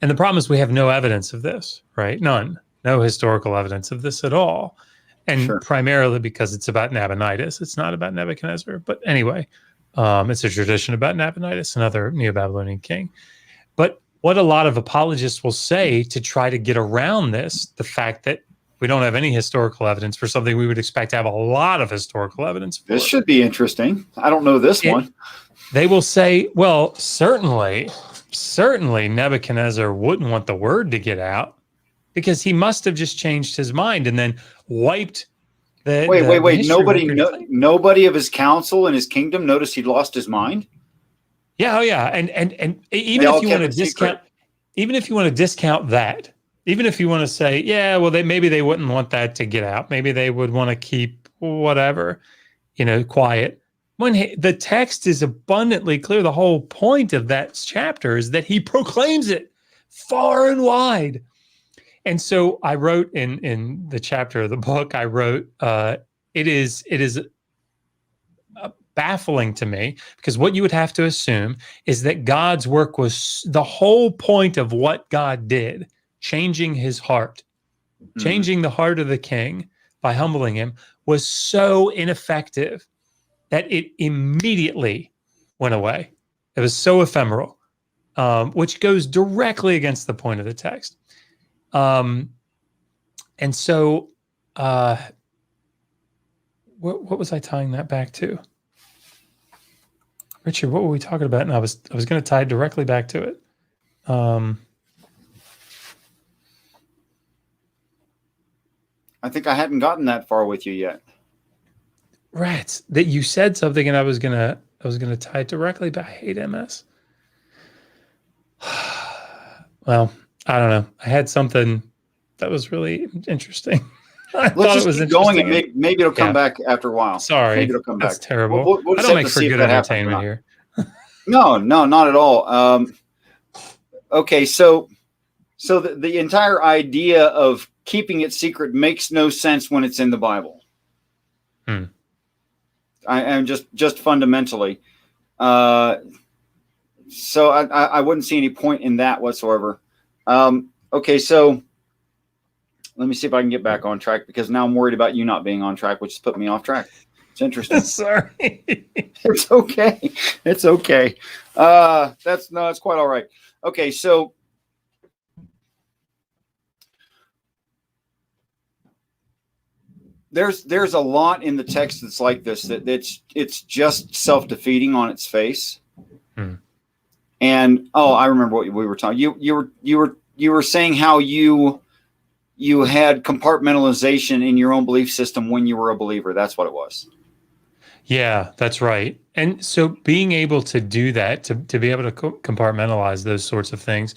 the problem is we have no evidence of this, right? None, no historical evidence of this at all, and primarily because it's about Nabonidus. It's not about Nebuchadnezzar, but anyway. It's a tradition about Nabonidus, another Neo-Babylonian king. But what a lot of apologists will say to try to get around this, the fact that we don't have any historical evidence for something we would expect to have a lot of historical evidence for. This should be interesting. I don't know this one. They will say, well, certainly Nebuchadnezzar wouldn't want the word to get out because he must have just changed his mind and then wiped Wait. Nobody of his council and his kingdom noticed he'd lost his mind? Yeah, oh yeah. And even if you want to discount, that, even if you want to say, yeah, well, maybe they wouldn't want that to get out. Maybe they would want to keep whatever, quiet. When the text is abundantly clear, the whole point of that chapter is that he proclaims it far and wide. And so I wrote in the chapter of the book, I wrote, it is baffling to me, because what you would have to assume is that God's work was the whole point of what God did, changing his heart, changing the heart of the king by humbling him, was so ineffective that it immediately went away. It was so ephemeral, which goes directly against the point of the text. And so, what was I tying that back to? Richard, what were we talking about? And I was going to tie it directly back to it. I think I hadn't gotten that far with you yet. Rats. That you said something and I was gonna tie it directly, but I hate MS. Well, I don't know. I had something that was really interesting. I Let's thought just it was keep going, interesting. and maybe it'll come back after a while. Sorry, Maybe it'll come that's back. terrible. We'll I just don't have make to for see if good that happens or entertainment not. here. No, not at all. Okay, so the entire idea of keeping it secret makes no sense when it's in the Bible. I am just fundamentally. So I wouldn't see any point in that whatsoever. Okay, so let me see if I can get back on track, because now I'm worried about you not being on track, which has put me off track. It's interesting. Sorry. It's okay. It's okay. It's quite all right. Okay, so there's a lot in the text that's like this, that it's just self-defeating on its face. And I remember what we were talking. You were saying how you had compartmentalization in your own belief system when you were a believer. That's what it was. Yeah, that's right. And so being able to do that, to be able to compartmentalize those sorts of things,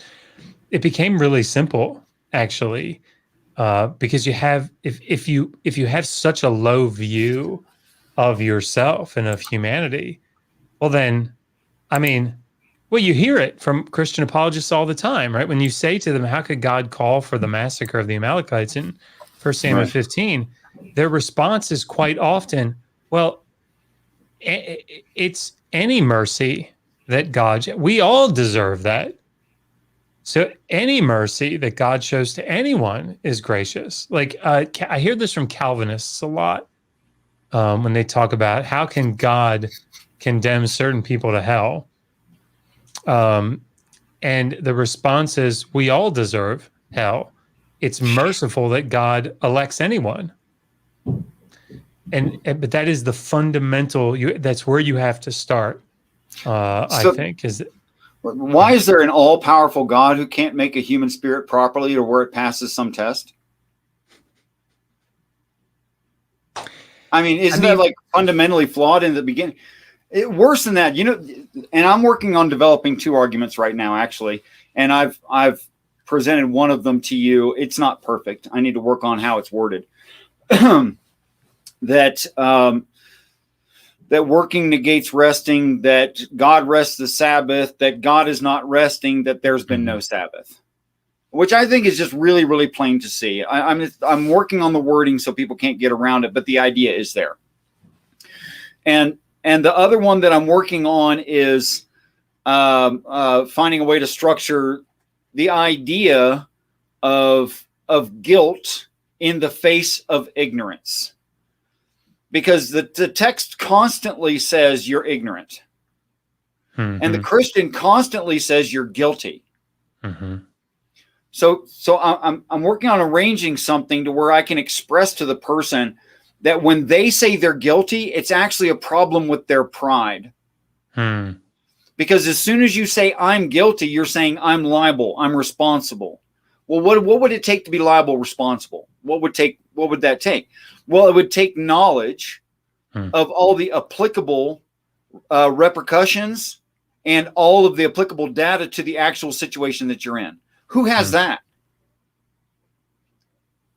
it became really simple, actually, because you have, if you have such a low view of yourself and of humanity, well then, I mean, well, you hear it from Christian apologists all the time, right? When you say to them, how could God call for the massacre of the Amalekites in 1 Samuel 15? Their response is quite often, well, it's any mercy that we all deserve that. So any mercy that God shows to anyone is gracious. Like I hear this from Calvinists a lot when they talk about how can God condemn certain people to hell? And the response is, we all deserve hell. It's merciful that God elects anyone. But that is the fundamental, that's where you have to start, I think. Why is there an all-powerful God who can't make a human spirit properly or where it passes some test? I mean, isn't that like fundamentally flawed in the beginning? Worse than that, and I'm working on developing two arguments right now, actually, and I've presented one of them to you. It's not perfect. I need to work on how it's worded. That working negates resting, that God rests the Sabbath, that God is not resting, that there's been no Sabbath, which I think is just really, really plain to see. I'm working on the wording so people can't get around it, but the idea is there. And the other one that I'm working on is finding a way to structure the idea of guilt in the face of ignorance. Because the text constantly says you're ignorant. And the Christian constantly says you're guilty. So I'm working on arranging something to where I can express to the person that when they say they're guilty, it's actually a problem with their pride. Because as soon as you say I'm guilty, you're saying I'm liable, I'm responsible. Well, what would it take to be liable, responsible? What would that take? Well, it would take knowledge of all the applicable repercussions and all of the applicable data to the actual situation that you're in. Who has that?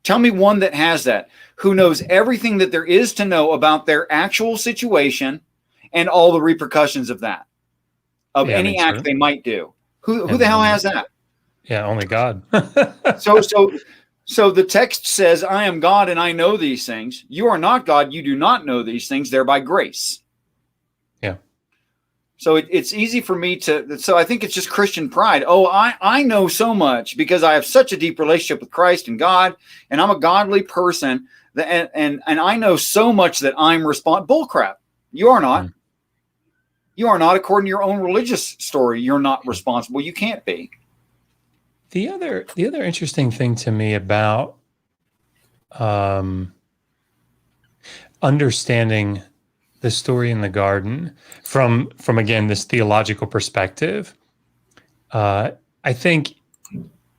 Tell me one that has that, who knows everything that there is to know about their actual situation and all the repercussions of that, of any act they might do. Who the hell has that? Yeah, only God. So the text says, I am God and I know these things. You are not God. You do not know these things. They're by grace. Yeah. So it's easy for me so I think it's just Christian pride. Oh, I know so much because I have such a deep relationship with Christ and God, and I'm a godly person, and I know so much that I'm responsible. Bullcrap. You are not. You are not, according to your own religious story. You're not responsible. You can't be. The other interesting thing to me about understanding the story in the garden from again this theological perspective, I think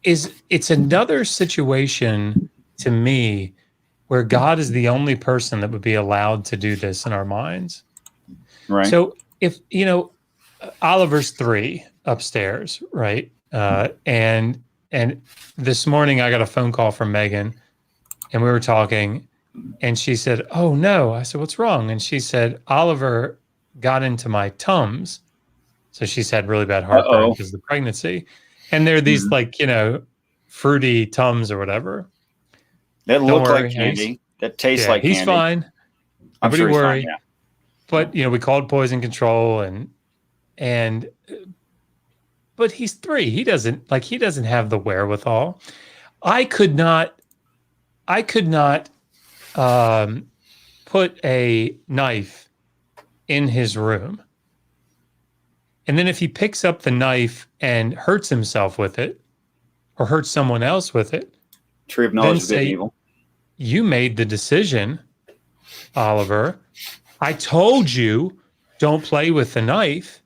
it's another situation to me where God is the only person that would be allowed to do this in our minds. Right. So if, Oliver's 3 upstairs, right? And this morning I got a phone call from Megan, and we were talking, and she said, "Oh no." I said, "What's wrong?" And she said, "Oliver got into my Tums." So she's had really bad heartburn because of the pregnancy. And they're these fruity Tums or whatever. That look like candy. That tastes like candy. He's fine. I'm sure he's fine, yeah. But we called poison control but he's 3. He doesn't have the wherewithal. I could not put a knife in his room. And then if he picks up the knife and hurts himself with it or hurts someone else with it, tree of knowledge of good and evil. You made the decision, Oliver. I told you don't play with the knife,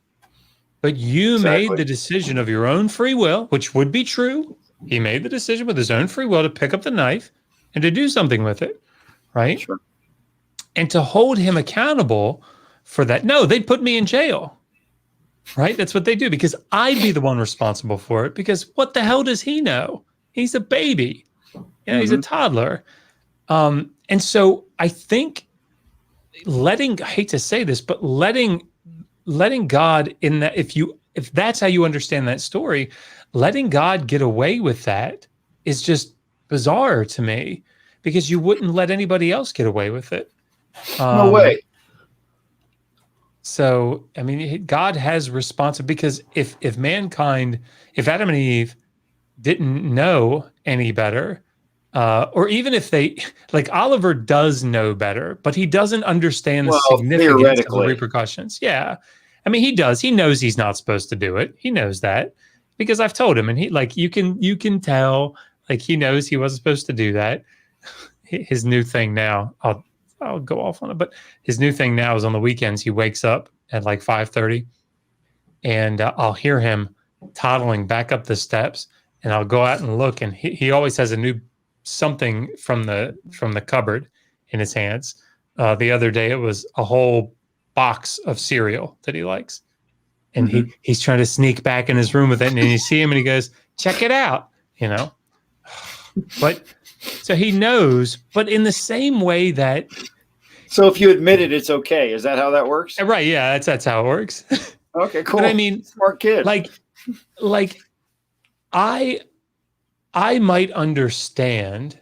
but you made the decision of your own free will, which would be true. He made the decision with his own free will to pick up the knife and to do something with it, right? Sure. And to hold him accountable for that. No, they'd put me in jail, right? That's what they do, because I'd be the one responsible for it, because what the hell does he know? He's a baby. He's a toddler. And so I think I hate to say this, but letting God in that, if that's how you understand that story, letting God get away with that is just bizarre to me, because you wouldn't let anybody else get away with it. No way. So, I mean, God has responsibility, because if Adam and Eve didn't know any better, or even if they, like Oliver does know better, but he doesn't understand the significance of the repercussions. Yeah. I mean, he does. He knows he's not supposed to do it. He knows that, because I've told him, and you can tell, he knows he wasn't supposed to do that. His new thing now, I'll go off on it, but his new thing now is on the weekends, he wakes up at 5:30, and I'll hear him toddling back up the steps, and I'll go out and look, and he always has a new something from the cupboard in his hands. The other day it was a whole box of cereal that he likes, and he's trying to sneak back in his room with it, and then you see him and he goes, "Check it out," But so he knows, but in the same way that. So if you admit it, it's okay. Is that how that works? Right. Yeah, that's how it works. Okay, cool. But I mean, smart kid. I might understand,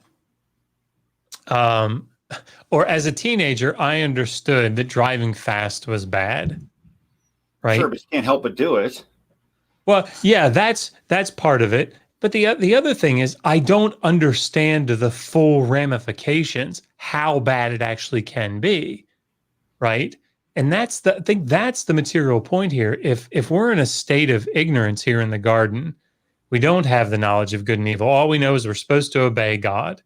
or as a teenager, I understood that driving fast was bad. Right. Sure, but you can't help but do it. Well, yeah, that's part of it. But the other thing is, I don't understand the full ramifications, how bad it actually can be, right? And I think that's the material point here. If we're in a state of ignorance here in the garden, we don't have the knowledge of good and evil. All we know is we're supposed to obey God,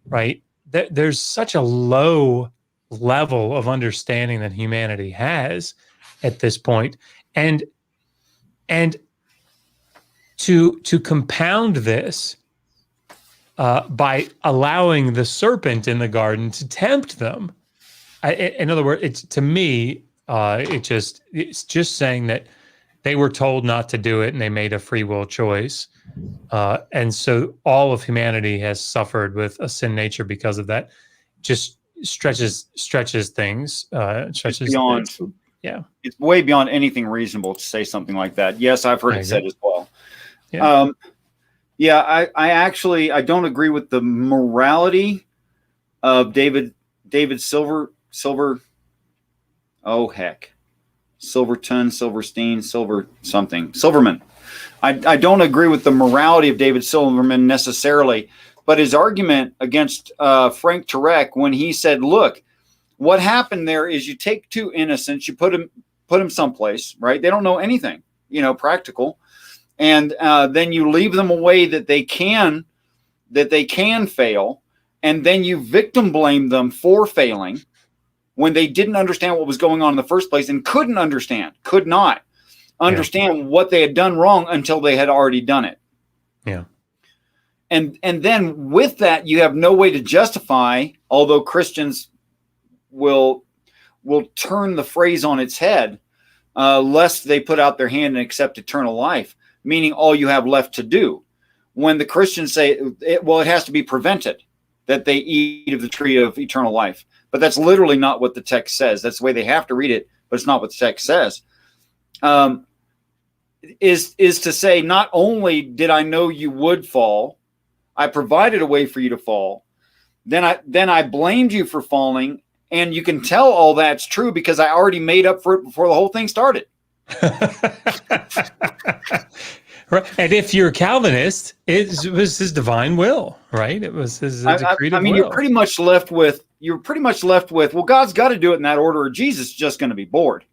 right? There's such a low level of understanding that humanity has at this point, and to compound this by allowing the serpent in the garden to tempt them. In other words, it's just saying that they were told not to do it and they made a free will choice. And so all of humanity has suffered with a sin nature because of that. Just stretches things. Stretches beyond. Yeah. It's way beyond anything reasonable to say something like that. Yes, I've heard it said as well. Yeah. I don't agree with the morality of David Silverton, Silverman. I don't agree with the morality of David Silverman necessarily, but his argument against Frank Turek, when he said, look, what happened there is you take 2 innocents, you put them someplace, right? They don't know anything, practical. And then you leave them a way that they can fail, and then you victim blame them for failing when they didn't understand what was going on in the first place and could not understand what they had done wrong until they had already done it. Yeah. and then with that, you have no way to justify, although Christians will turn the phrase on its head, lest they put out their hand and accept eternal life, meaning all you have left to do. When the Christians say, it has to be prevented that they eat of the tree of eternal life. But that's literally not what the text says. That's the way they have to read it, but it's not what the text says. Is to say, not only did I know you would fall, I provided a way for you to fall. Then I blamed you for falling, and you can tell all that's true because I already made up for it before the whole thing started. Right. And if you're Calvinist, it was his divine will, right? It was his decreed will. You're pretty much left with, well, God's got to do it in that order, or Jesus is just going to be bored.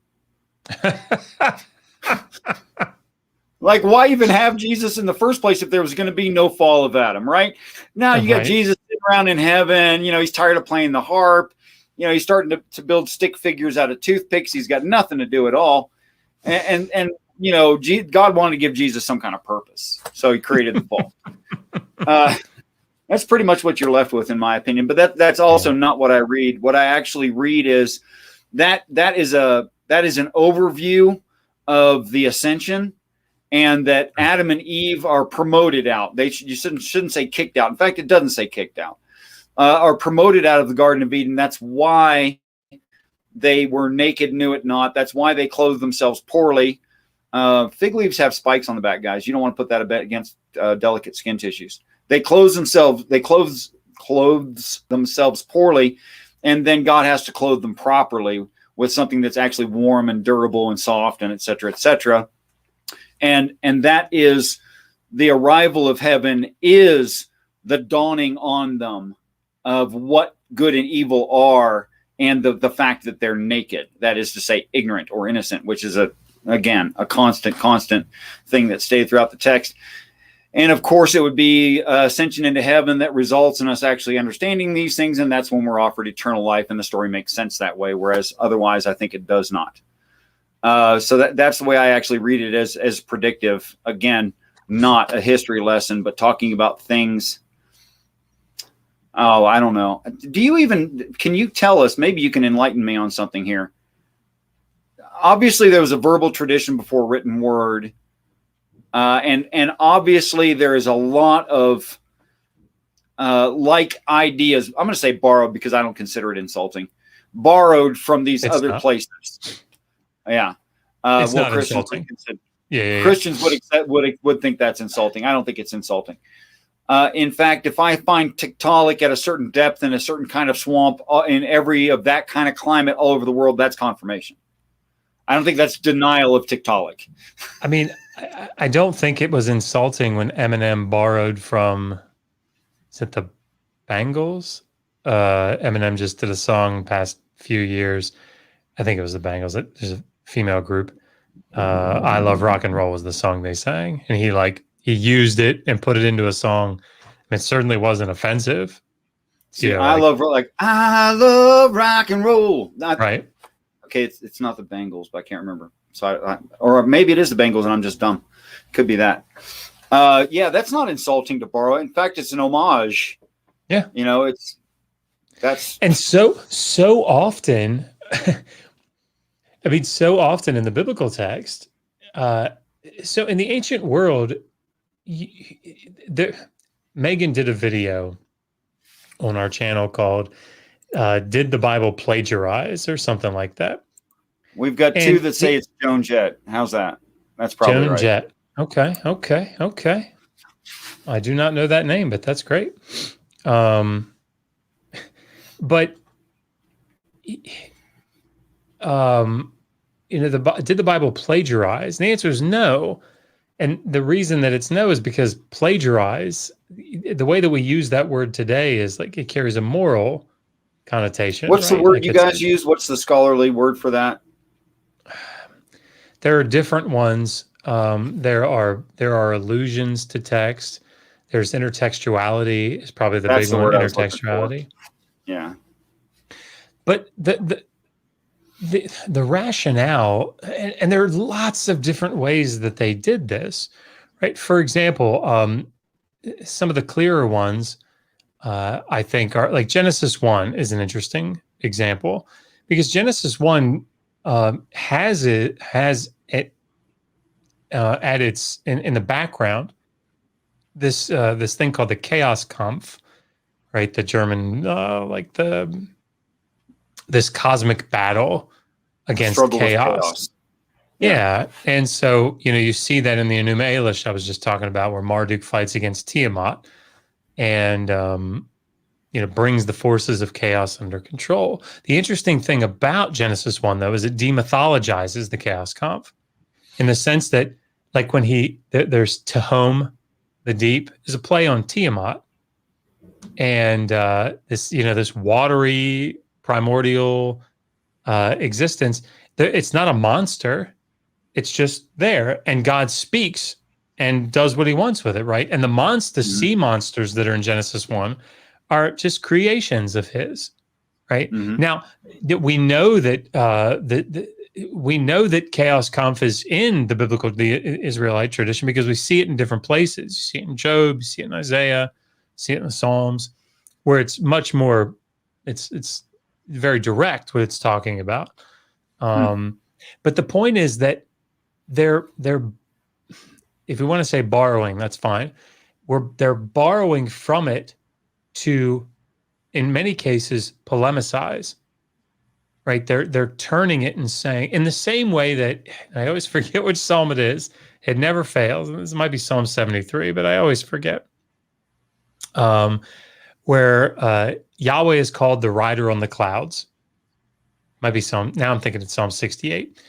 Like, why even have Jesus in the first place if there was going to be no fall of Adam, right? Now you got Jesus sitting around in heaven. He's tired of playing the harp. He's starting to build stick figures out of toothpicks. He's got nothing to do at all. And God wanted to give Jesus some kind of purpose. So he created the fall. That's pretty much what you're left with, in my opinion. But that's also not what I read. What I actually read is that is an overview of the ascension, and that Adam and Eve are promoted out. You shouldn't say kicked out. In fact, it doesn't say kicked out. Are promoted out of the Garden of Eden. That's why they were naked, knew it not. That's why they clothed themselves poorly. Fig leaves have spikes on the back, guys. You don't want to put that a bit against delicate skin tissues. They clothe themselves poorly, and then God has to clothe them properly with something that's actually warm and durable and soft, and et cetera, et cetera. And that is the arrival of heaven, is the dawning on them of what good and evil are, and the fact that they're naked. That is to say, ignorant or innocent, which is a constant thing that stayed throughout the text. And of course, it would be ascension into heaven that results in us actually understanding these things, and that's when we're offered eternal life, and the story makes sense that way. Whereas otherwise, I think it does not. So that's the way I actually read it, as predictive. Again, not a history lesson, but talking about things. Oh, I don't know. Can you tell us, maybe you can enlighten me on something here. Obviously, there was a verbal tradition before written word. And obviously there is a lot of like ideas. I'm going to say borrowed because I don't consider it insulting. Borrowed from these other places. Yeah. It's not insulting. Christians would think that's insulting. I don't think it's insulting. In fact, if I find Tiktaalik at a certain depth in a certain kind of swamp in every of that kind of climate all over the world, that's confirmation. I don't think that's denial of Tiktaalik. I mean, I don't think it was insulting when Eminem borrowed from, is it the Bangles? Eminem just did a song past few years. I think it was the Bangles. There's a female group. I Love Rock and Roll was the song they sang. And he used it and put it into a song. It certainly wasn't offensive. See, I love rock and roll. Right. Okay, it's not the Bengals, but I can't remember. So or maybe it is the Bengals and I'm just dumb. Could be that. Yeah, that's not insulting to borrow. In fact, it's an homage. Yeah. And so often, I mean, so often in the biblical text, so in the ancient world, Megan did a video on our channel called Did the Bible Plagiarize, or something like that. We've got two that say it's Joan Jett. How's that? That's probably Joan right. Jett. Okay. I do not know that name, but that's great. But did the Bible plagiarize? And the answer is no. And the reason that it's no is because plagiarize, the way that we use that word today is like it carries a moral connotation. What's the word you guys use? What's the scholarly word for that? There are different ones. There are allusions to text. There's intertextuality is probably the big one. Intertextuality. Yeah. But the rationale, and there are lots of different ways that they did this, right? For example, some of the clearer ones, I think, are like Genesis 1 is an interesting example, because Genesis 1 has it at its in the background this thing called the Chaos Kampf, right? The German this cosmic battle against Struggle with chaos. Yeah. And so, you see that in the Enuma Elish I was just talking about, where Marduk fights against Tiamat and, brings the forces of chaos under control. The interesting thing about Genesis 1, though, is it demythologizes the Chaos Kampf in the sense that, like, when there's Tehom, the deep, is a play on Tiamat. And this watery, primordial existence, it's not a monster. It's just there, and God speaks and does what he wants with it, right? And the sea monsters that are in Genesis 1 are just creations of his, right? Now, we know that Chaos Kampf is in the Israelite tradition, because we see it in different places. You see it in Job, you see it in Isaiah, you see it in the Psalms, where it's much more, it's very direct what it's talking about. But the point is that they're if you want to say borrowing, that's fine. They're borrowing from it to, in many cases, polemicize, right? They're turning it and saying, in the same way that, I always forget which psalm it is. It never fails. This might be Psalm 73, but I always forget. Where Yahweh is called the rider on the clouds. Might be now I'm thinking it's Psalm 68.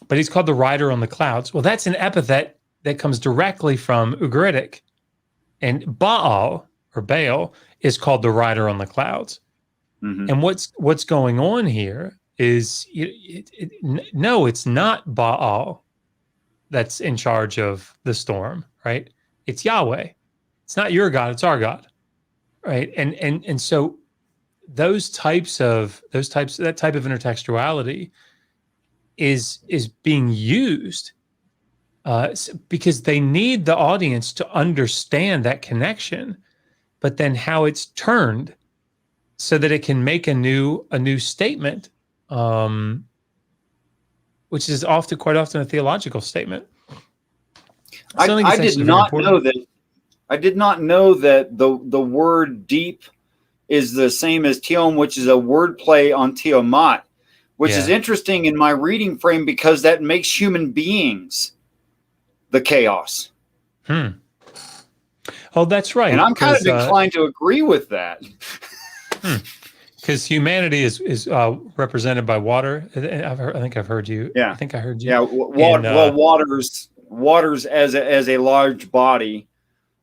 But he's called the rider on the clouds. Well, that's an epithet that comes directly from Ugaritic. And Baal, or Baal, is called the rider on the clouds. And what's going on here is, no, it's not Baal that's in charge of the storm, right? It's Yahweh. It's not your God, it's our God, right? And so that type of intertextuality is being used because they need the audience to understand that connection, but then how it's turned so that it can make a new statement, which is quite often a theological statement. I did not know that. I did not know that the word deep is the same as Tiom, which is a word play on Tiamat, which is interesting in my reading frame, because that makes human beings the chaos. Oh, that's right. And I'm kind of inclined to agree with that. Because humanity is represented by water. I think I've heard you. Yeah. I think I heard you. Yeah. Waters as a large body,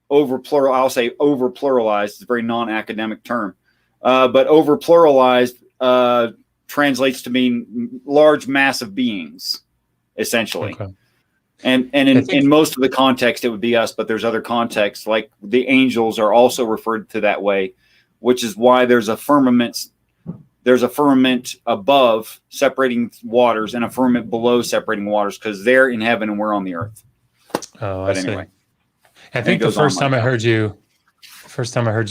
over pluralized. It's a very non-academic term, but over pluralized translates to mean large mass of beings, essentially. Okay. And in most of the context, it would be us, but there's other contexts, like the angels are also referred to that way, which is why there's a firmament above separating waters and a firmament below separating waters, because they're in heaven and we're on the earth. Oh, but anyway. I think the first time I heard you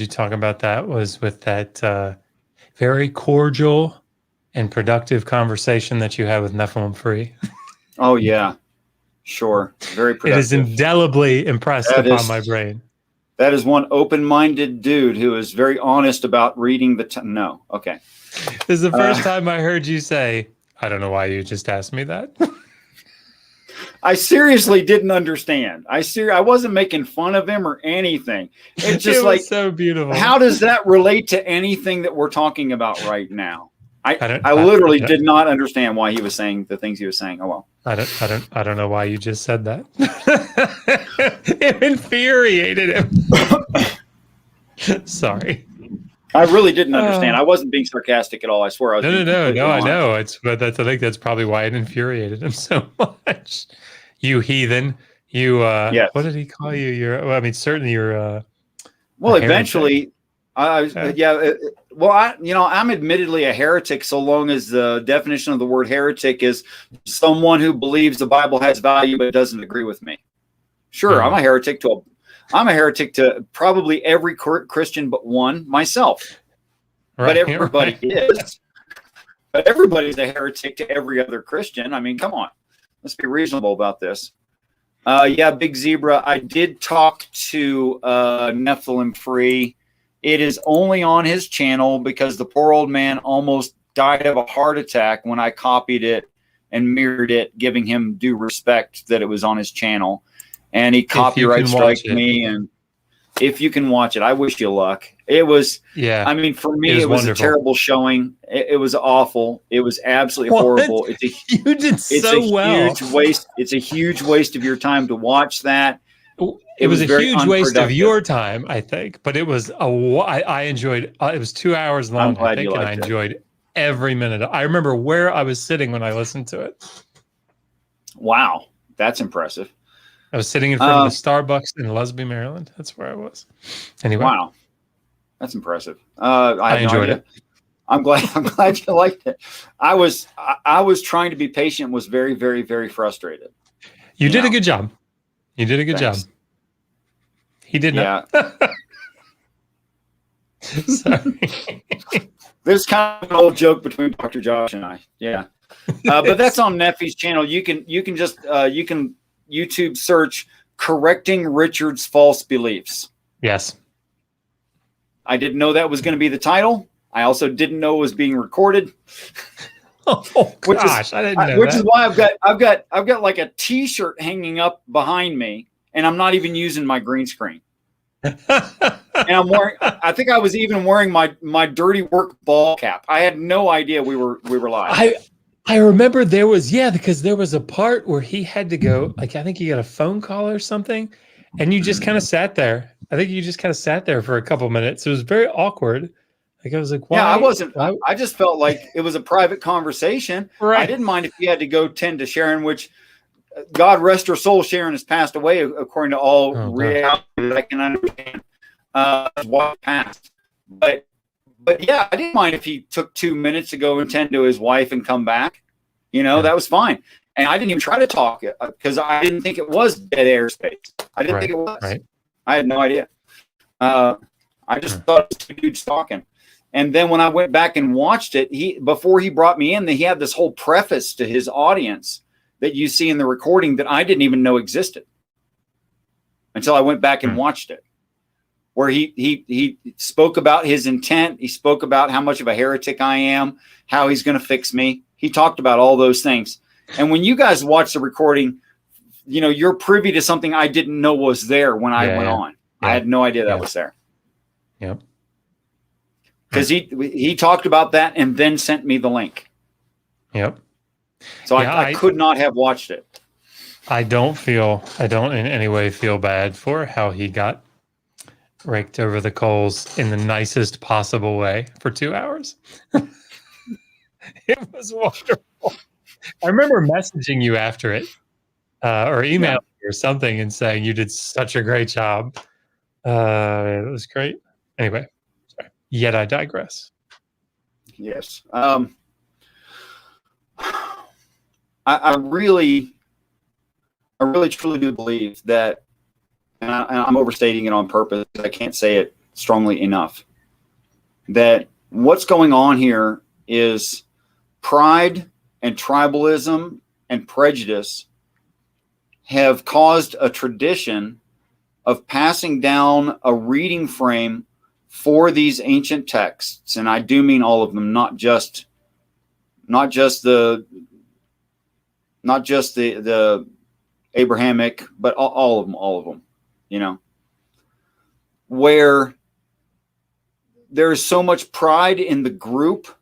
talk about that was with that very cordial and productive conversation that you had with Nephilim Free. Oh, yeah. Sure. Very productive. It is indelibly impressed upon my brain. That is one open-minded dude who is very honest about reading the... Okay. This is the first time I heard you say, I don't know why you just asked me that. I seriously didn't understand. I wasn't making fun of him or anything. It's just like, so beautiful. How does that relate to anything that we're talking about right now? I literally did not understand why he was saying the things he was saying. Oh well. I don't know why you just said that. It infuriated him. Sorry. I really didn't understand. I wasn't being sarcastic at all. I swear. I was No. I know. I think that's probably why it infuriated him so much. You heathen. You. Yes. What did he call you? Certainly you're. Well, eventually, I'm admittedly a heretic so long as the definition of the word heretic is someone who believes the Bible has value but doesn't agree with me. Sure, I'm a heretic to I'm a heretic to probably every Christian but one, myself. But everybody is. But everybody's a heretic to every other Christian. I mean, come on. Let's be reasonable about this. Yeah, Big Zebra, I did talk to Nephilim Free. It is only on his channel because the poor old man almost died of a heart attack when I copied it and mirrored it, giving him due respect that it was on his channel. And he copyright striked me. And if you can watch it, I wish you luck. It was, yeah. I mean, for me, it was a terrible showing. It was awful. It was absolutely horrible. You did so well. Huge waste. It's a huge waste of your time to watch that. It was a huge waste of your time, I think, but it was I enjoyed. It was 2 hours long, I think, and I enjoyed every minute. I remember where I was sitting when I listened to it. Wow, that's impressive. I was sitting in front of the Starbucks in Lusby, Maryland. That's where I was. Anyway, wow, that's impressive. I enjoyed it. I'm glad you liked it. I was trying to be patient. Was very, very, very frustrated. You did a good job. You did a good job. He did not. Sorry. There's kind of an old joke between Dr. Josh and I. Yeah. But that's on Neffy's channel. You can just you can YouTube search "Correcting Richard's False Beliefs." Yes. I didn't know that was going to be the title. I also didn't know it was being recorded. Oh gosh, I didn't know which that. is why I've got like a T-shirt hanging up behind me, and I'm not even using my green screen. And I'm wearing. I think I was even wearing my dirty work ball cap. I had no idea we were live. I remember because there was a part where he had to go. Like I think he got a phone call or something, and you just kind of sat there. I think you just kind of sat there for a couple minutes. It was very awkward. Like I was like, why? Yeah, I wasn't. I just felt like it was a private conversation. Right. I didn't mind if he had to go tend to Sharon, which God rest her soul. Sharon has passed away, according to all reality that I can understand. His wife passed, but yeah, I didn't mind if he took 2 minutes to go and tend to his wife and come back. That was fine. And I didn't even try to talk because I didn't think it was dead airspace. I didn't think it was. Right. I had no idea. I just thought it was two dudes talking. And then when I went back and watched it, before he brought me in, he had this whole preface to his audience that you see in the recording that I didn't even know existed until I went back and watched it, where he spoke about his intent. He spoke about how much of a heretic I am, how he's going to fix me. He talked about all those things. And when you guys watch the recording, you're privy to something I didn't know was there when I went on. Yeah. I had no idea that was there. Yep. Because he talked about that and then sent me the link. Yep. So I could not have watched it. I don't in any way feel bad for how he got raked over the coals in the nicest possible way for 2 hours. It was wonderful. I remember messaging you after it or emailing you or something and saying you did such a great job. It was great. Anyway. Yet I digress. Yes. I really truly do believe that, and I'm overstating it on purpose, I can't say it strongly enough, that what's going on here is pride and tribalism and prejudice have caused a tradition of passing down a reading frame for these ancient texts, and I do mean all of them, not just the Abrahamic, but all of them, where there's so much pride in the group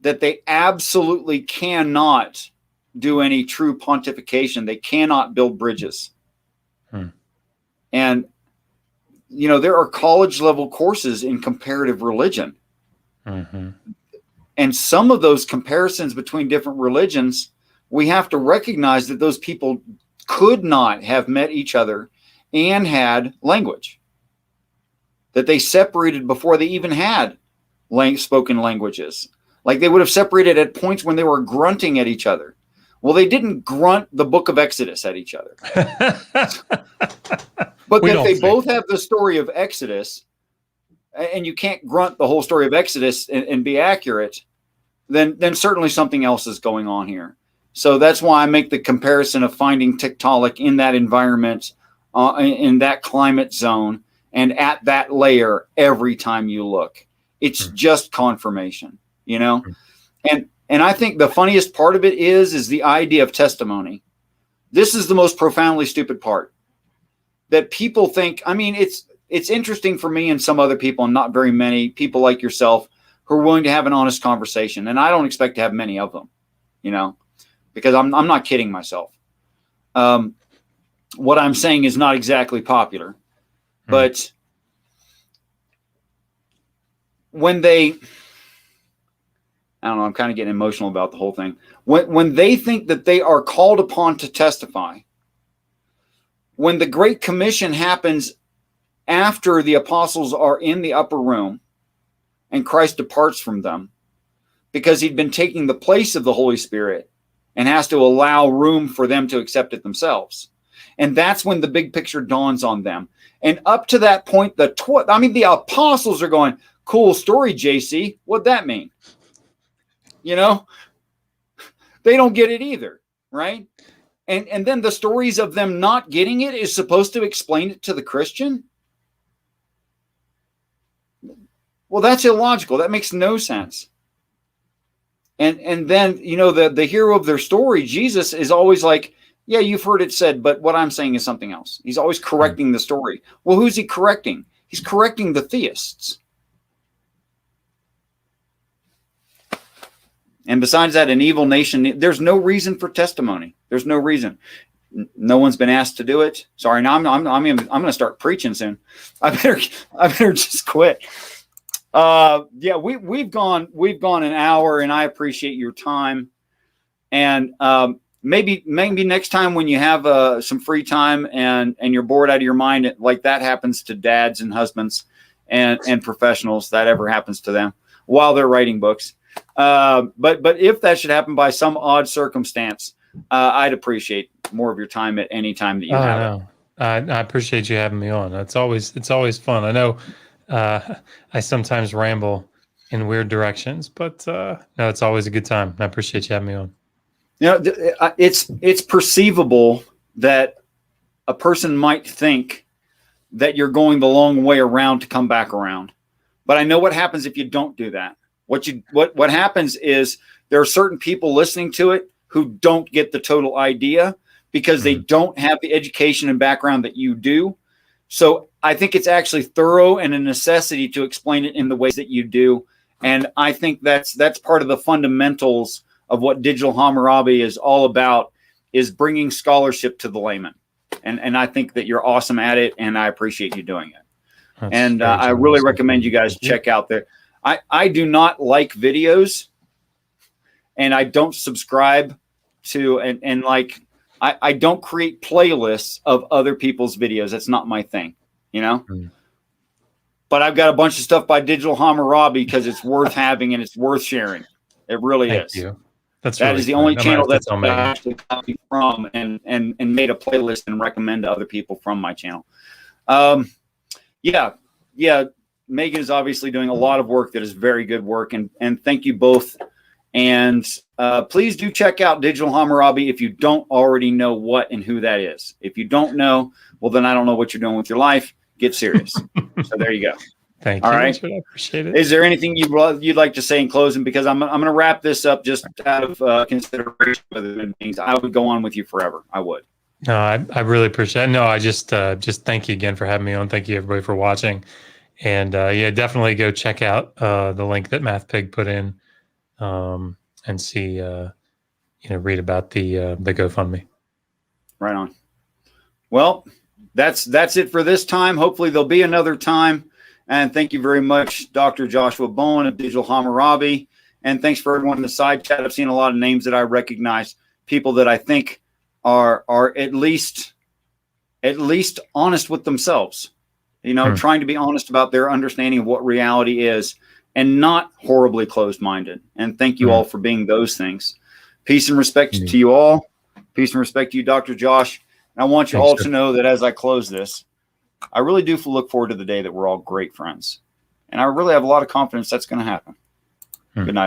that they absolutely cannot do any true pontification. They cannot build bridges. And there are college level courses in comparative religion. And some of those comparisons between different religions, we have to recognize that those people could not have met each other and had language, that they separated before they even had spoken languages. Like they would have separated at points when they were grunting at each other. Well, they didn't grunt the book of Exodus at each other. But if they both have the story of Exodus, and you can't grunt the whole story of Exodus and be accurate, then certainly something else is going on here. So that's why I make the comparison of finding Tiktaalik in that environment, in that climate zone, and at that layer every time you look. It's just confirmation, you know? And I think the funniest part of it is the idea of testimony. This is the most profoundly stupid part. That people think, I mean, it's interesting for me and some other people, and not very many people like yourself, who are willing to have an honest conversation. And I don't expect to have many of them, you know, because I'm not kidding myself. What I'm saying is not exactly popular, but when they, I don't know, I'm kind of getting emotional about the whole thing. When they think that they are called upon to testify, when the Great Commission happens after the apostles are in the upper room and Christ departs from them because he'd been taking the place of the Holy Spirit and has to allow room for them to accept it themselves. And that's when the big picture dawns on them. And up to that point, the apostles are going, cool story, JC. What'd that mean? You know, they don't get it either, right? And then the stories of them not getting it is supposed to explain it to the Christian? Well, that's illogical. That makes no sense. And then, you know, the hero of their story, Jesus, is always like, yeah, you've heard it said, but what I'm saying is something else. He's always correcting the story. Well, who's he correcting? He's correcting the theists. And besides that, an evil nation, there's no reason for testimony. There's no reason. No one's been asked to do it. Sorry, now I'm going to start preaching soon. I better just quit. Yeah, we've gone an hour, and I appreciate your time. And maybe next time when you have some free time and you're bored out of your mind, like that happens to dads and husbands and professionals, that ever happens to them while they're writing books. But if that should happen by some odd circumstance, I'd appreciate more of your time at any time that you have. I appreciate you having me on. It's always fun. I know I sometimes ramble in weird directions, but no, it's always a good time. I appreciate you having me on. You know, it's perceivable that a person might think that you're going the long way around to come back around. But I know what happens if you don't do that. What happens is there are certain people listening to it who don't get the total idea because they don't have the education and background that you do. So I think it's actually thorough and a necessity to explain it in the ways that you do. And I think that's part of the fundamentals of what Digital Hammurabi is all about, is bringing scholarship to the layman. And I think that you're awesome at it, and I appreciate you doing it. That's and I really recommend you guys check out there. I do not like videos, and I don't subscribe to, and like, I don't create playlists of other people's videos. That's not my thing, you know? But I've got a bunch of stuff by Digital Hammurabi because it's worth having and it's worth sharing. It really is. Thank you. That really is the only channel that I actually copied from and made a playlist and recommend to other people from my channel. Yeah. Megan is obviously doing a lot of work that is very good work, and thank you both. And please do check out Digital Hammurabi if you don't already know what and who that is. If you don't know, well, then I don't know what you're doing with your life. Get serious. So there you go. Thank you. All right. I appreciate it. Is there anything you'd like to say in closing? Because I'm going to wrap this up just out of consideration for the things. I would go on with you forever. I would. No, I really appreciate it. No, I just thank you again for having me on. Thank you everybody for watching. And yeah, definitely go check out the link that MathPig put in and see, read about the GoFundMe. Right on. Well, that's it for this time. Hopefully there'll be another time. And thank you very much, Dr. Joshua Bowen of Digital Hammurabi. And thanks for everyone in the side chat. I've seen a lot of names that I recognize, people that I think are at least honest with themselves, trying to be honest about their understanding of what reality is and not horribly closed-minded. And thank you all for being those things. Peace and respect to you all. Peace and respect to you, Dr. Josh. And I want you all to know that as I close this, I really do look forward to the day that we're all great friends. And I really have a lot of confidence that's going to happen. Good night.